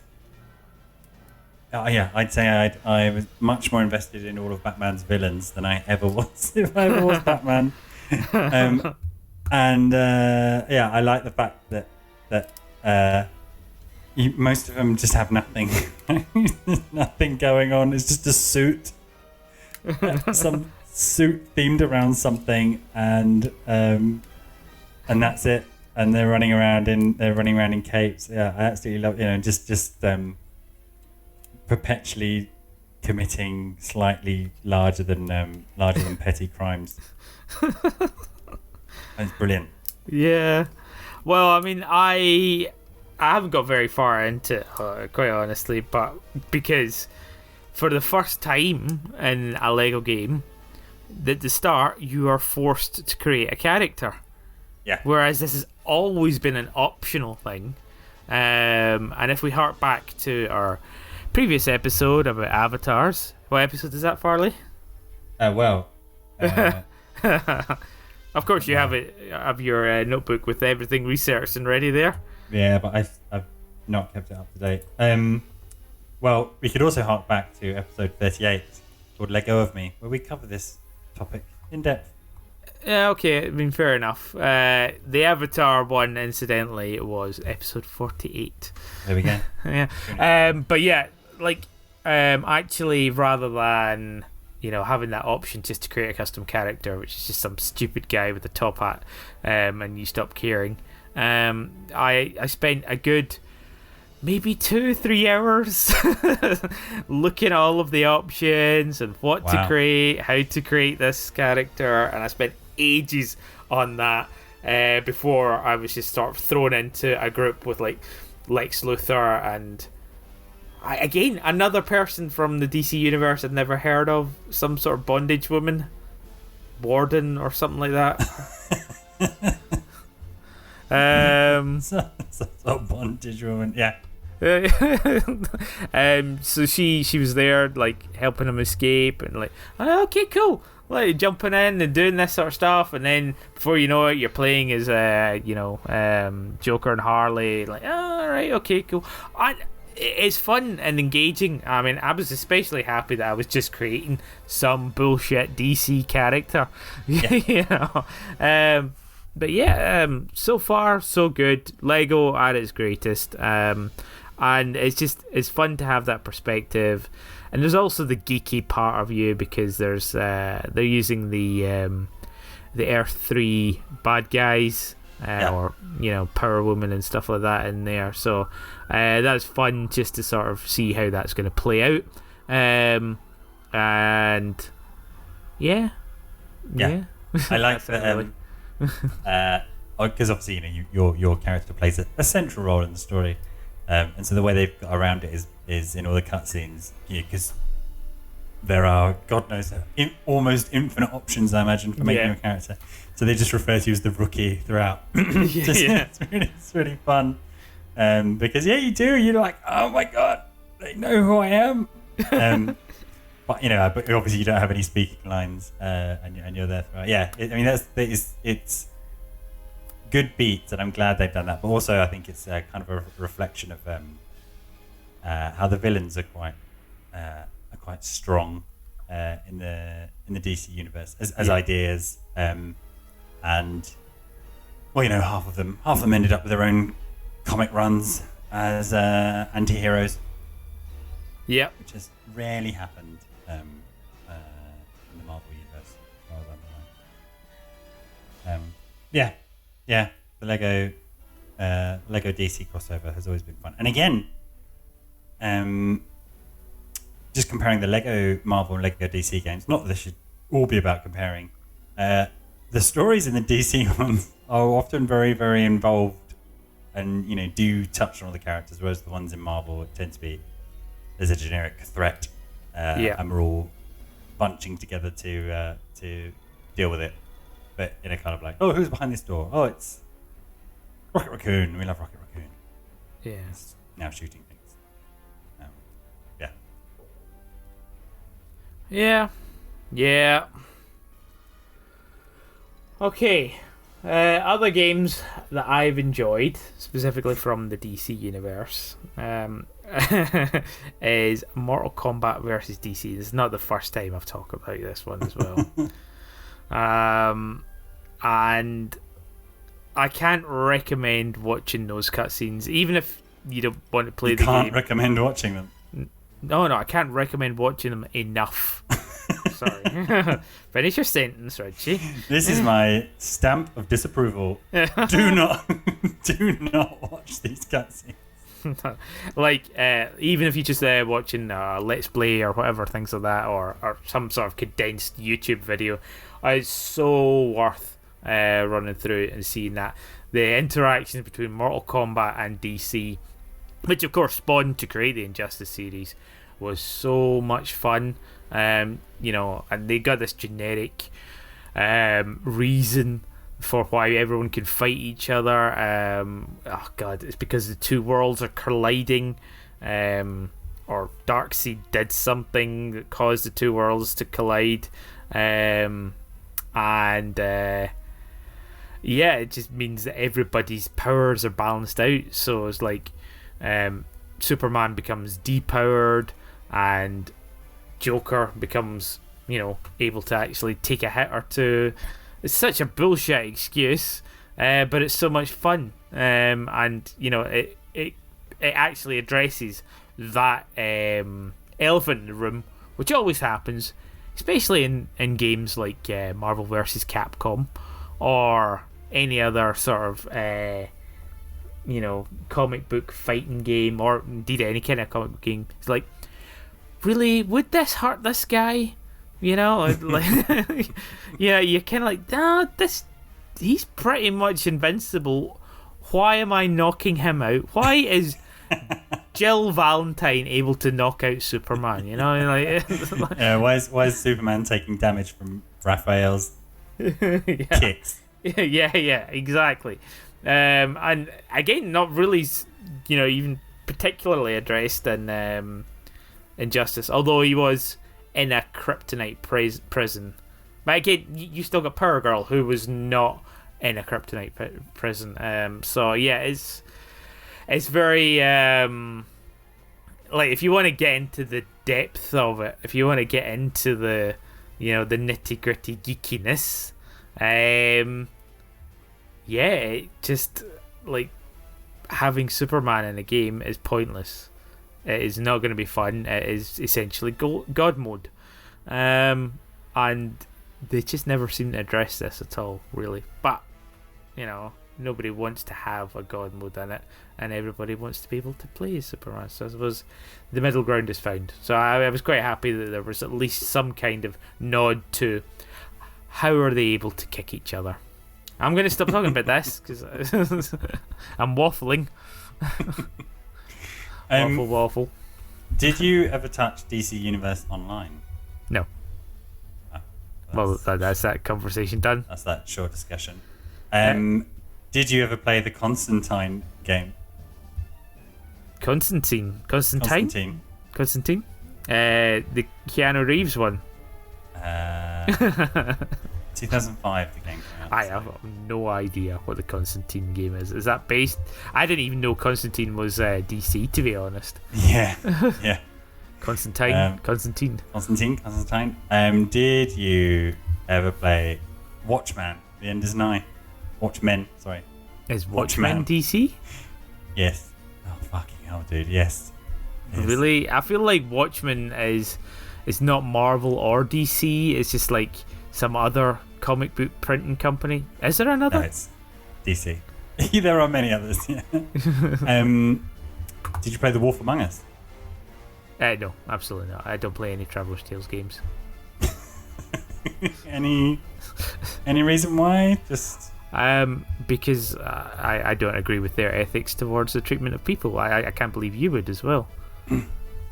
I'd say I was much more invested in all of Batman's villains than I ever was if I ever was Batman. I like the fact that most of them just have nothing. There's nothing going on. It's just a suit, some suit themed around something, and that's it. And they're running around in capes. Yeah, I absolutely love just perpetually committing slightly larger than petty crimes. It's brilliant. Yeah. Well, I mean, I haven't got very far into it, quite honestly, but because for the first time in a Lego game, at the start, you are forced to create a character. Yeah. Whereas this has always been an optional thing. And if we hark back to our previous episode about avatars, what episode is that, Farley? Of course, you have your notebook with everything researched and ready there. Yeah, but I've not kept it up to date. Well, we could also hark back to episode 38 called Let Go of Me, where we cover this topic in depth. Yeah, okay, I mean, fair enough. The Avatar one, incidentally, was episode 48. There we go. Yeah. But yeah, actually, rather than having that option just to create a custom character, which is just some stupid guy with a top hat, and you stop caring. I spent a good maybe 2-3 hours looking at all of the options and what to create, how to create this character, and I spent ages on that before I was just sort of thrown into a group with like Lex Luthor and another person from the DC universe I'd never heard of, some sort of bondage woman, Warden or something like that. So bondage woman, yeah. So she was there, like helping him escape, and like, okay, cool, like jumping in and doing this sort of stuff, and then before you know it, you're playing as Joker and Harley. Like, all right, okay, cool. It's fun and engaging. I mean, I was especially happy that I was just creating some bullshit DC character. Yeah. But yeah, so far so good. Lego at its greatest, and it's fun to have that perspective. And there's also the geeky part of you because there's they're using the Earth 3 bad guys or Power Woman and stuff like that in there. So that's fun just to sort of see how that's going to play out. And yeah. I like that. Because obviously your character plays a central role in the story, and so the way they've got around it is in all the cutscenes, because there are, God knows, almost infinite options, I imagine, for making a character. So they just refer to you as the rookie throughout. It's really fun, because you do, you're like, oh my God, they know who I am. But but obviously you don't have any speaking lines, and you're there throughout. Yeah, it's good beats, and I'm glad they've done that. But also, I think it's kind of a reflection of how the villains are quite strong in the DC universe as ideas, and half of them ended up with their own comic runs as anti-heroes. Yeah, which has rarely happened in the Marvel universe. The Lego DC crossover has always been fun. And again, just comparing the Lego Marvel and Lego DC games, not that they should all be about comparing. The stories in the DC ones are often very, very involved and, do touch on all the characters, whereas the ones in Marvel tend to be, there's a generic threat and we're all bunching together to deal with it. But in a kind of like, oh, who's behind this door? Oh, it's Rocket Raccoon. We love Rocket Raccoon. Yeah. It's now shooting things. Yeah. Yeah. Yeah. Okay. Other games that I've enjoyed, specifically from the DC universe, is Mortal Kombat versus DC. This is not the first time I've talked about this one as well. And I can't recommend watching those cutscenes, even if you don't want to play the game. You can't recommend watching them. No, I can't recommend watching them enough. Sorry. Finish your sentence, Reggie. This is my stamp of disapproval. Do not watch these cutscenes. Even if you just watching Let's Play or whatever, things like that, or some sort of condensed YouTube video, it's so worth running through and seeing that. The interactions between Mortal Kombat and DC, which of course spawned to create the Injustice series, was so much fun. And they got this generic reason for why everyone can fight each other. It's because the two worlds are colliding, or Darkseid did something that caused the two worlds to collide, it just means that everybody's powers are balanced out. So it's like Superman becomes depowered, and Joker becomes, able to actually take a hit or two. It's such a bullshit excuse, but it's so much fun. It actually addresses that elephant in the room, which always happens, especially in games like Marvel vs. Capcom or any other sort of comic book fighting game, or indeed any kind of comic book game. It's like, really, would this hurt this guy? You're kind of like, nah, he's pretty much invincible. Why am I knocking him out? Why is Jill Valentine able to knock out Superman? Why is Superman taking damage from Raphael's kicks? Yeah, exactly. And again, not really, even particularly addressed in Injustice, although he was in a kryptonite prison. But again, you still got Power Girl, who was not in a kryptonite prison. It's very if you want to get into the depth of it, if you want to get into the the nitty gritty geekiness, it just like having Superman in a game is pointless. It is not going to be fun. It is essentially God mode. And they just never seem to address this at all, really. But, nobody wants to have a God mode in it, and everybody wants to be able to play as Superman. So I suppose the middle ground is found. So I was quite happy that there was at least some kind of nod to how are they able to kick each other. I'm going to stop talking about this, because I'm waffling. Waffle. Did you ever touch DC Universe Online? No. Well, that's that conversation done. That's that short discussion. Did you ever play the Constantine game? Constantine? The Keanu Reeves one? 2005 the game came out. I have no idea what the Constantine game is. Is that based? I didn't even know Constantine was DC, to be honest. Yeah. Constantine. Did you ever play Watchmen? The End is Nigh. Watchmen, sorry. Is Watchmen DC? Yes. Oh, fucking hell, dude. Yes. Really? I feel like Watchmen is not Marvel or DC. It's just like some other comic book printing company. Is there another? No, it's DC. There are many others. Yeah. Did you play The Wolf Among Us? No, absolutely not. I don't play any Traveller's Tales games. Any reason why? Just because I don't agree with their ethics towards the treatment of people. I can't believe you would as well.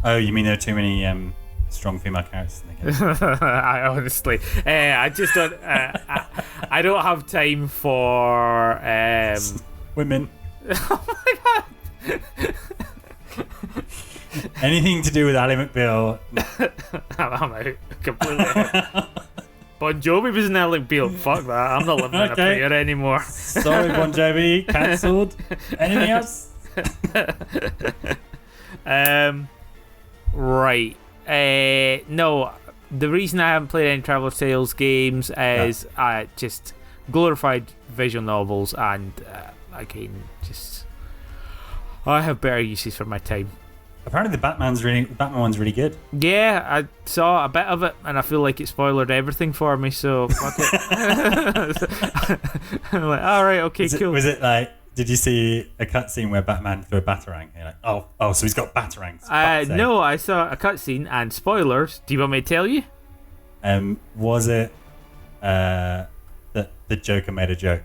Oh, you mean there are too many strong female characters in the game? I honestly, I just don't. I don't have time for women. Oh my god! Anything to do with Ally McBeal? I'm out completely. Bon Jovi was in Ally McBeal. Fuck that! I'm not living in a prayer anymore. Sorry, Bon Jovi, cancelled. Anything else? Right. No, the reason I haven't played any Traveller's Tales games is just glorified visual novels, and again, just I have better uses for my time. Apparently, the Batman one's really good. Yeah, I saw a bit of it, and I feel like it spoiled everything for me. So fuck it. I'm like, all right, okay, cool. Was it like? Did you see a cutscene where Batman threw a batarang? You're like, oh, so he's got batarangs. No, I saw a cutscene, and spoilers. Do you want me to tell you? Was it that the Joker made a joke?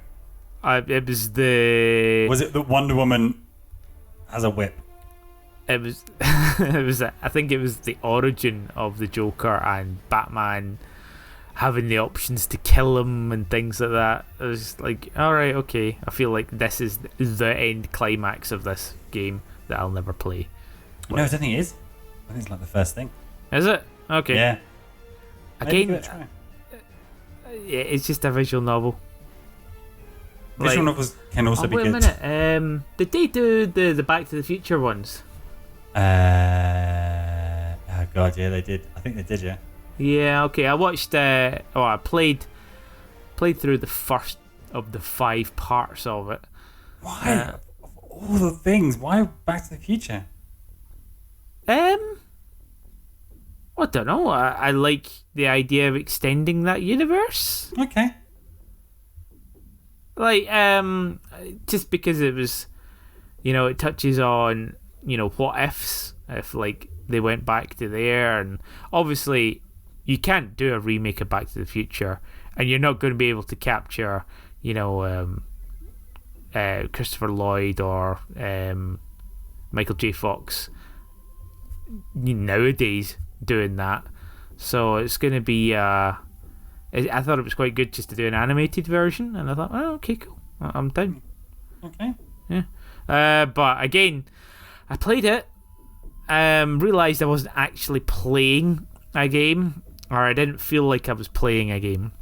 It was the. Was it that Wonder Woman has a whip? It was. It was. I think it was the origin of the Joker and Batman having the options to kill him and things like that. It was like, all right, okay. I feel like this is the end climax of this game that I'll never play. No, I don't think it is. I think it's like the first thing. Is it? Okay. Yeah. Again, it's just a visual novel. Visual novels can also be good. Wait a minute. Did they do the Back to the Future ones? Oh god, yeah, they did. I think they did, yeah. Yeah, okay. I watched. I played through the first of the 5 parts of it. Why? Of all the things, why Back to the Future? I don't know. I like the idea of extending that universe. Okay. Like, just because it was, it touches on, what ifs if like they went back to there, and obviously you can't do a remake of Back to the Future, and you're not going to be able to capture, Christopher Lloyd or Michael J. Fox nowadays doing that. So it's going to be. I thought it was quite good just to do an animated version, and I thought, oh, okay, cool, I'm down. Okay. Yeah. But again, I played it. Realised I wasn't actually playing a game, or I didn't feel like I was playing a game.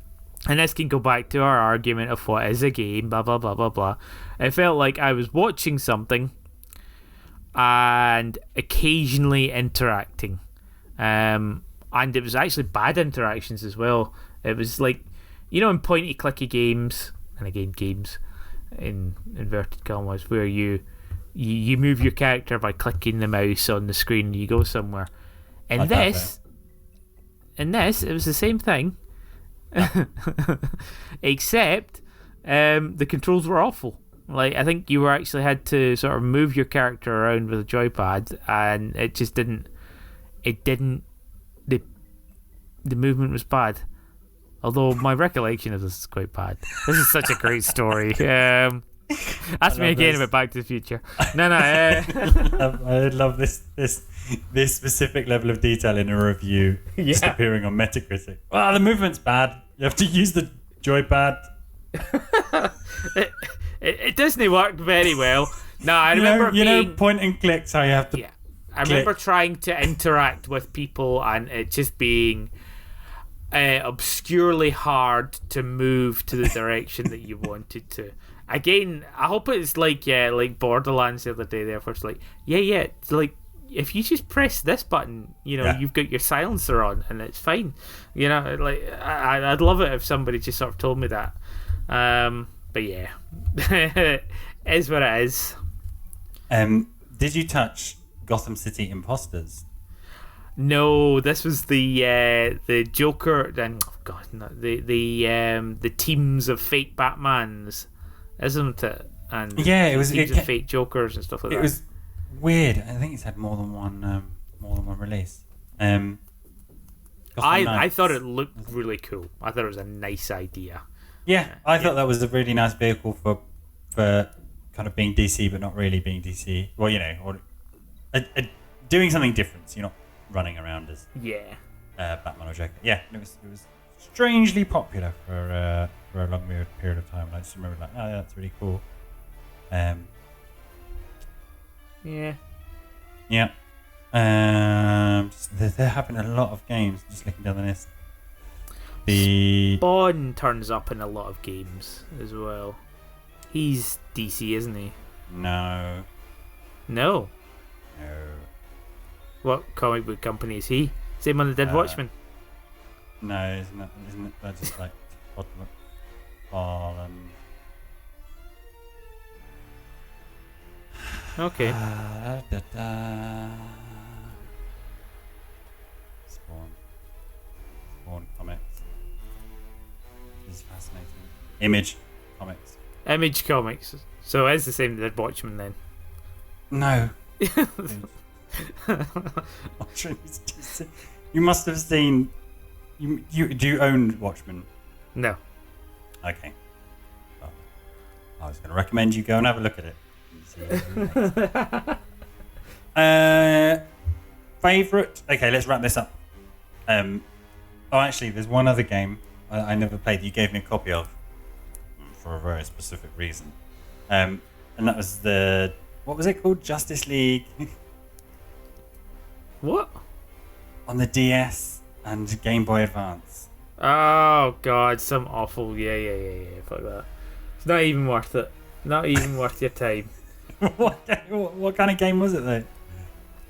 And this can go back to our argument of what is a game, blah, blah, blah, blah, blah. It felt like I was watching something and occasionally interacting. And it was actually bad interactions as well. It was like, in pointy-clicky games, and again, games in inverted commas, where you move your character by clicking the mouse on the screen and you go somewhere. In this, it was the same thing, except the controls were awful. Like, I think you actually had to sort of move your character around with a joypad, and it just didn't. The movement was bad. Although my recollection of this is quite bad. This is such a great story. Ask me again about Back to the Future. No. I love this specific level of detail in a review just appearing on Metacritic. Well, the movement's bad. You have to use the joypad. It doesn't work very well. No, I remember point and clicks how you have to. Yeah, I remember trying to interact with people and it just being obscurely hard to move to the direction that you wanted to. Again, I hope it's like Borderlands the other day. Therefore, it's like it's like if you just press this button, you've got your silencer on and it's fine. Like I'd love it if somebody just sort of told me that. But yeah, it is what it is. Did you touch Gotham City Imposters? No, this was the Joker and the teams of fake Batmans, isn't it? and Yeah, it was teams of fake Jokers and stuff like that. It was weird. I think it's had more than one release. I thought it looked really cool. I thought it was a nice idea. Yeah, I thought that was a really nice vehicle for kind of being DC, but not really being DC. Well, or doing something different. So you're not running around as Batman or Joker. Yeah, it was strangely popular for a long period of time. And I just remember that's really cool. Yeah. There have been a lot of games. Just looking down the list. Spawn turns up in a lot of games as well. He's DC, isn't he? No. What comic book company is he? Same one that did Watchmen. No, isn't it? They're just like Fallen. Okay. Spawn Comics. This is fascinating. Image Comics. Image Comics. So it's the same that did Watchmen then. No. You must have seen. You do you own Watchmen? No. Okay. Well, I was going to recommend you go and have a look at it. Favorite? Okay, let's wrap this up. Actually, there's one other game I never played that you gave me a copy of for a very specific reason. And that was what was it called? Justice League. What? On the DS and Game Boy Advance. Oh god, some awful yeah. Fuck that. It's not even worth it. Not even worth your time. What kind of game was it though?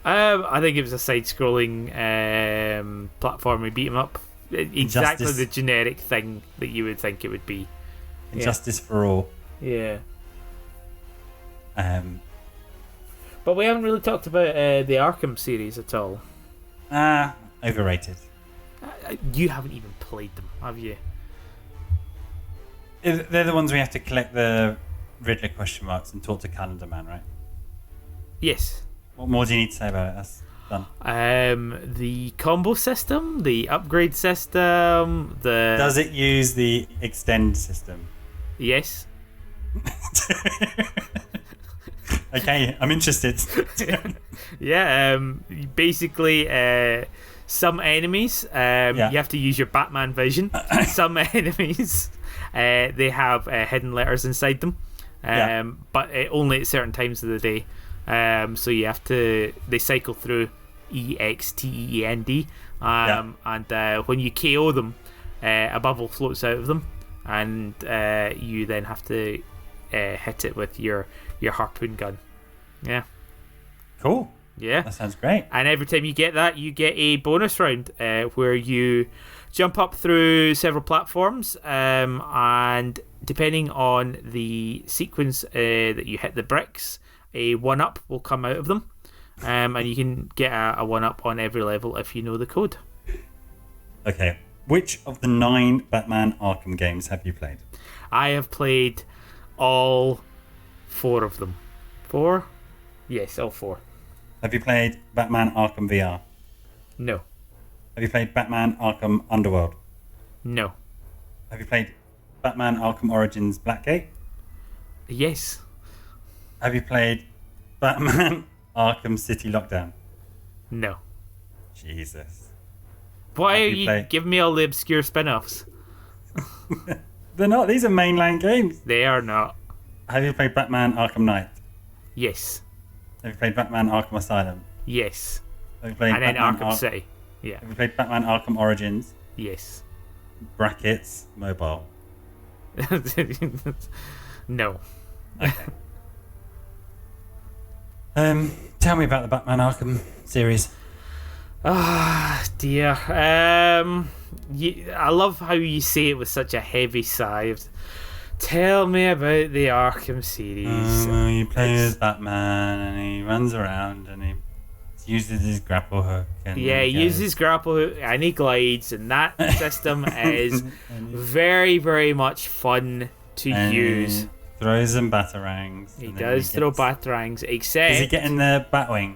I think it was a side-scrolling platformer beat 'em up. Exactly the generic thing that you would think it would be. Injustice for all. Yeah. But we haven't really talked about the Arkham series at all. Overrated. You haven't even played them, have you? They're the ones we have to collect the Riddler question marks and talk to Calendar Man, right? Yes. What more do you need to say about it? That's done. The combo system, the upgrade system, Does it use the extend system? Yes. Okay, I'm interested. Yeah, basically, some enemies, you have to use your Batman vision. Some enemies, they have hidden letters inside them, but only at certain times of the day. So you have to. They cycle through EXTEND, and when you KO them, a bubble floats out of them, and you then have to hit it with your harpoon gun. Yeah. Cool. Yeah. That sounds great. And every time you get that, you get a bonus round where you jump up through several platforms, and depending on the sequence that you hit the bricks, a 1-up will come out of them, and you can get a 1-up on every level if you know the code. Okay. Which of the 9 Batman Arkham games have you played? I have played all 4 of them. 4? Yes, all 4. Have you played Batman Arkham VR? No. Have you played Batman Arkham Underworld? No. Have you played Batman Arkham Origins Blackgate? Yes. Have you played Batman Arkham City Lockdown? No. Jesus. Why are you giving me all the obscure spin-offs? They're not. These are mainline games. They are not. Have you played Batman Arkham Knight? Yes. Have you played Batman Arkham Asylum? Yes. Have you played and then Batman Arkham City. Yeah. Have you played Batman Arkham Origins? Yes. Brackets mobile. No. Okay. Tell me about the Batman Arkham series. Dear. I love how you say it with such a heavy sigh. Tell me about the Arkham series. You play as Batman and he runs around and he uses his grapple hook. And he uses his grapple hook and he glides, and that system is very, very much fun to use. throws some batarangs. He does throw batarangs, except... Is he getting the Batwing?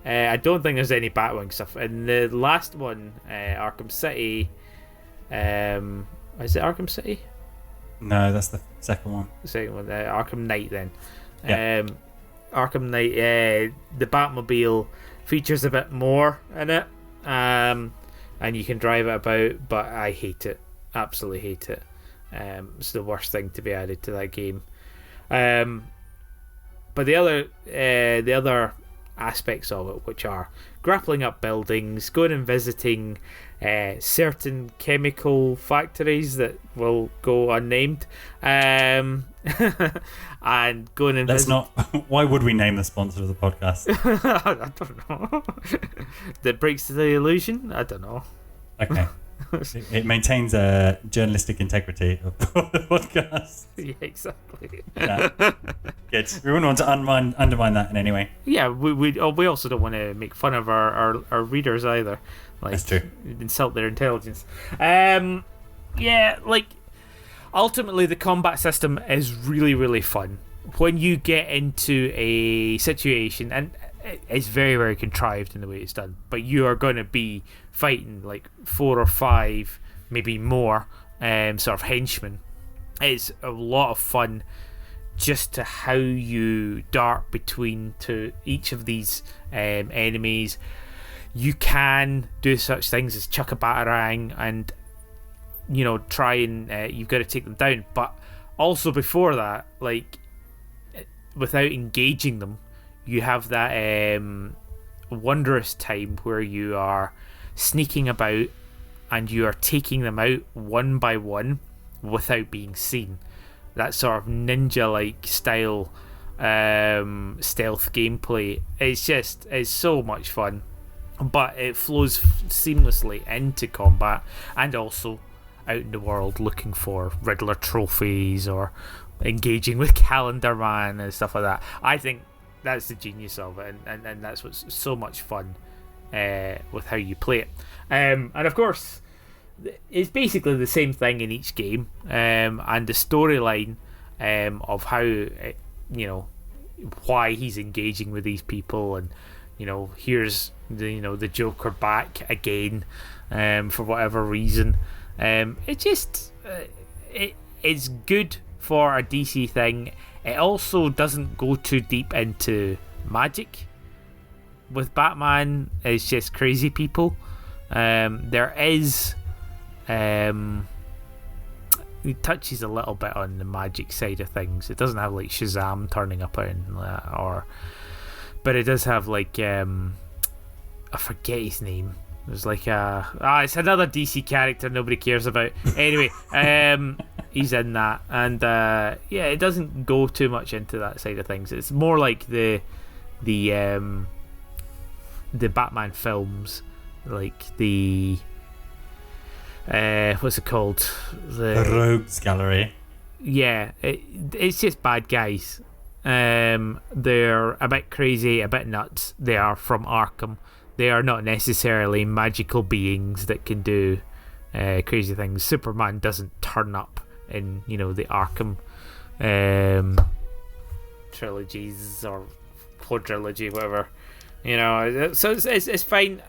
I don't think there's any Batwing stuff. In the last one, Arkham City... is it Arkham City? No, that's the second one. The second one, Arkham Knight then. Yeah. Arkham Knight, the Batmobile features a bit more in it. And you can drive it about, but I hate it. Absolutely hate it. It's the worst thing to be added to that game. But the other aspects of it, which are grappling up buildings, going and visiting certain chemical factories that will go unnamed, and going and why would we name the sponsor of the podcast? I don't know. That breaks the illusion? I don't know. Okay. It maintains a journalistic integrity of the podcast. Yeah, exactly. Yeah. Good. We wouldn't want to undermine that in any way. Yeah, we also don't want to make fun of our readers either. Like, that's true. Insult their intelligence. Yeah, like, ultimately the combat system is really, really fun. When you get into a situation, and it's very, very contrived in the way it's done, but you are going to be fighting like 4 or 5, maybe more, sort of henchmen. It's a lot of fun just to how you dart between to each of these enemies. You can do such things as chuck a batarang and, you know, try and you've got to take them down. But also before that, like, without engaging them, you have that wondrous time where you are sneaking about and you are taking them out one by one without being seen. That sort of ninja-like style stealth gameplay. It's so much fun, but it flows seamlessly into combat and also out in the world looking for Riddler trophies or engaging with Calendar Man and stuff like that. I think that's the genius of it, and that's what's so much fun with how you play it. And of course, it's basically the same thing in each game, and the storyline of how why he's engaging with these people, and here's the Joker back again for whatever reason. It's good for a DC thing. It also doesn't go too deep into magic. With Batman, it's just crazy people. There is he touches a little bit on the magic side of things. It doesn't have like Shazam turning up or anything like that, but it does have like I forget his name. There's like it's another DC character nobody cares about. Anyway, he's in that, and it doesn't go too much into that side of things. It's more like the Batman films, like the what's it called? The Rogues Gallery. Yeah, it's just bad guys. They're a bit crazy, a bit nuts. They are from Arkham. They are not necessarily magical beings that can do crazy things. Superman doesn't turn up in the Arkham trilogies or quadrilogy, whatever. So it's fine.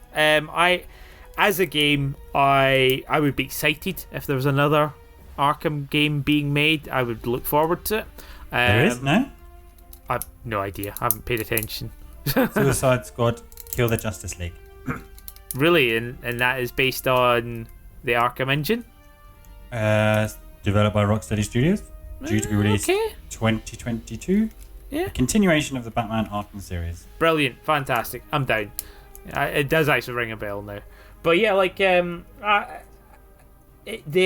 As a game, I would be excited if there was another Arkham game being made. I would look forward to it. There is no. I've no idea. I haven't paid attention. Suicide Squad. Kill the Justice League. Really? And that is based on the Arkham engine? Developed by Rocksteady Studios. Due to be released 2022. Yeah. A continuation of the Batman Arkham series. Brilliant. Fantastic. I'm down. It does actually ring a bell now. But yeah, like they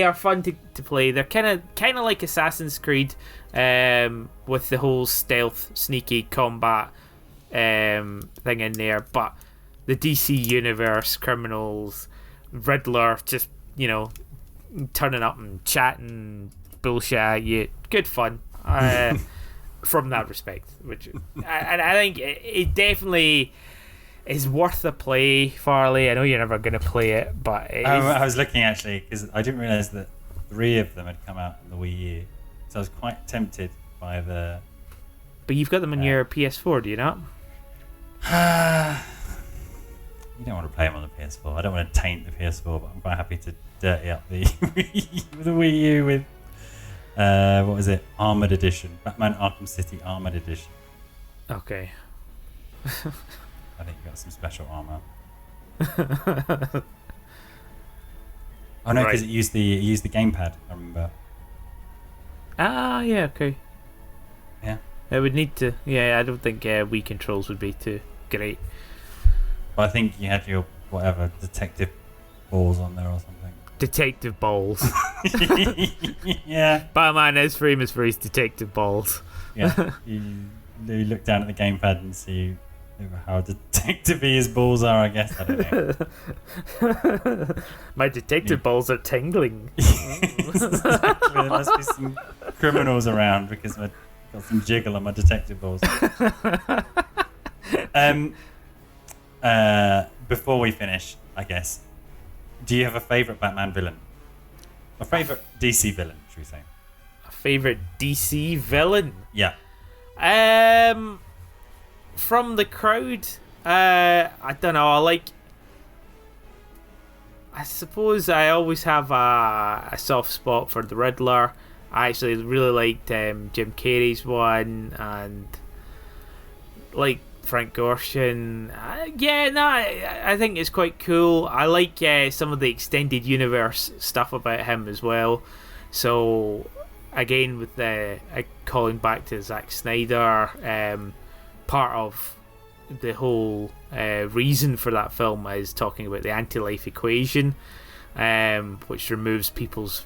are fun to play. They're kind of like Assassin's Creed with the whole stealth, sneaky combat thing in there, but the DC universe, criminals, Riddler just turning up and chatting bullshit at you. Good fun from that respect, which and I think it definitely is worth a play. Farley, I know you're never going to play it, but I was looking actually because I didn't realize that 3 of them had come out in the Wii U. So I was quite tempted by the. But you've got them on your PS4, do you not? You don't want to play them on the PS4. I don't want to taint the PS4, but I'm quite happy to dirty up the the Wii U with what was it? Armored Edition, Batman Arkham City Armored Edition. Okay. I think you got some special armor. Oh no, because it used the gamepad. I remember. Ah, yeah, okay. Yeah. It would need to. Yeah, I don't think Wii controls would be too great. But I think you had your whatever detective balls on there or something. Detective balls. Yeah. Batman is famous for his detective balls. Yeah. You look down at the gamepad and see how detective his balls are, I guess. I don't know. My detective balls are tingling. Exactly. There must be some criminals around because I've got some jiggle on my detective balls. Before we finish, I guess, do you have a favourite Batman villain? A favourite DC villain, should we say? A favourite DC villain? Yeah. From the crowd, I don't know. I suppose I always have a soft spot for the Riddler. I actually really liked Jim Carrey's one, and like Frank Gorshin. I think it's quite cool. I like some of the extended universe stuff about him as well. So again, with calling back to Zack Snyder, part of the whole reason for that film is talking about the anti-life equation, which removes people's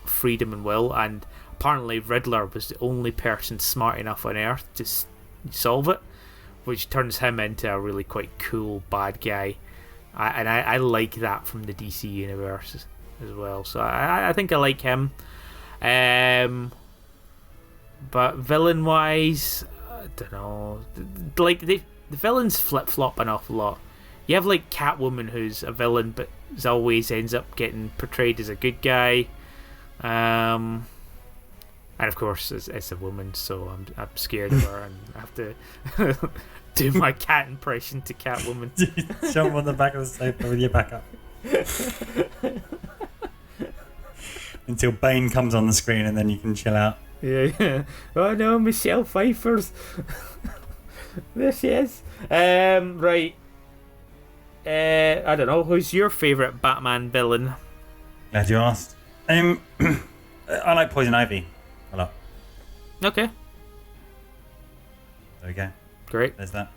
freedom and will, and apparently Riddler was the only person smart enough on Earth to solve it, which turns him into a really quite cool bad guy. I like that from the DC universe as well, so I think I like him. But villain wise, I don't know, like the villains flip-flop an awful lot. You have like Catwoman, who's a villain but always ends up getting portrayed as a good guy, and of course it's a woman, so I'm scared of her and I have to do my cat impression to Catwoman. Jump on the back of the sofa with your back up until Bane comes on the screen, and then you can chill out. Yeah. Oh no, Michelle Pfeiffer's. There she is. Right. I don't know. Who's your favourite Batman villain? Glad you asked. I like Poison Ivy a lot. Okay. There we go. Great. There's that.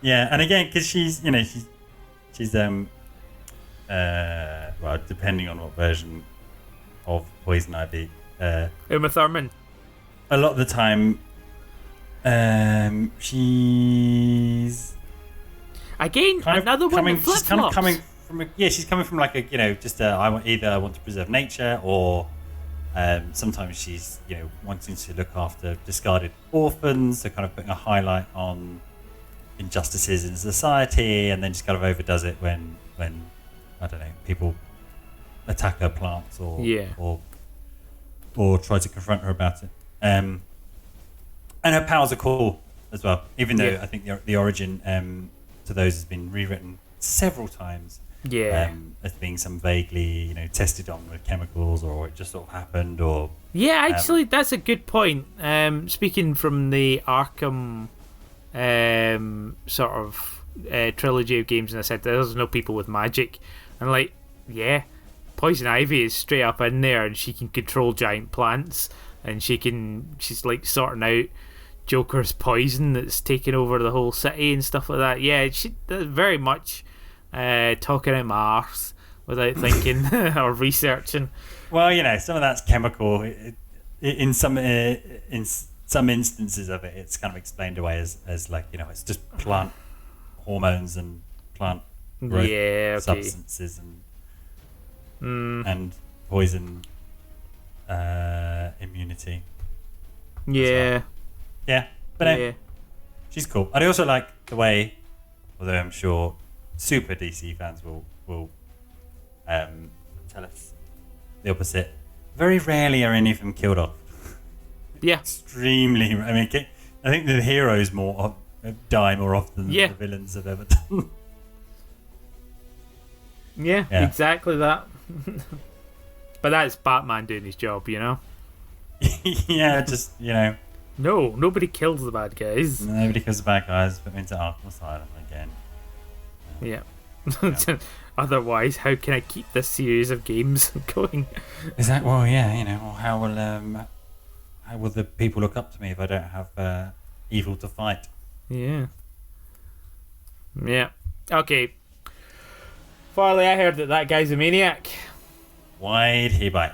Yeah, and again, because she's well, depending on what version of Poison Ivy, Uma Thurman. a lot of the time, she's again another one that flip-flops. She's kind of coming from she's coming from like a I want to preserve nature, or sometimes she's wanting to look after discarded orphans, so kind of putting a highlight on injustices in society, and then just kind of overdoes it when I don't know, people attack her plants or try to confront her about it. And her powers are cool as well, even though I think the origin to those has been rewritten several times. As being some vaguely tested on with chemicals, or it just sort of happened, or actually that's a good point. Speaking from the Arkham sort of trilogy of games, and I said there's no people with magic, and Poison Ivy is straight up in there, and she can control giant plants, and she's like sorting out Joker's poison that's taken over the whole city and stuff like that. Yeah, she very much talking out my arse without thinking or researching. Well, some of that's chemical. In some instances of it, it's kind of explained away as like it's just plant hormones and plant growth substances and poison immunity. Yeah. But she's cool. I also like the way, although I'm sure super DC fans will tell us the opposite. Very rarely are any of them killed off. Yeah. Extremely. I mean, I think the heroes die more often than the villains have ever done. Yeah, exactly that. But that's Batman doing his job, you know? Yeah, just, you know. No, nobody kills the bad guys. Nobody kills the bad guys, put them into Arkham Asylum again. Yeah. Otherwise, how can I keep this series of games going? Is that, well, yeah, you know, how will the people look up to me if I don't have evil to fight? Yeah. Yeah. Okay. Farley, I heard that guy's a maniac. Why'd he bite?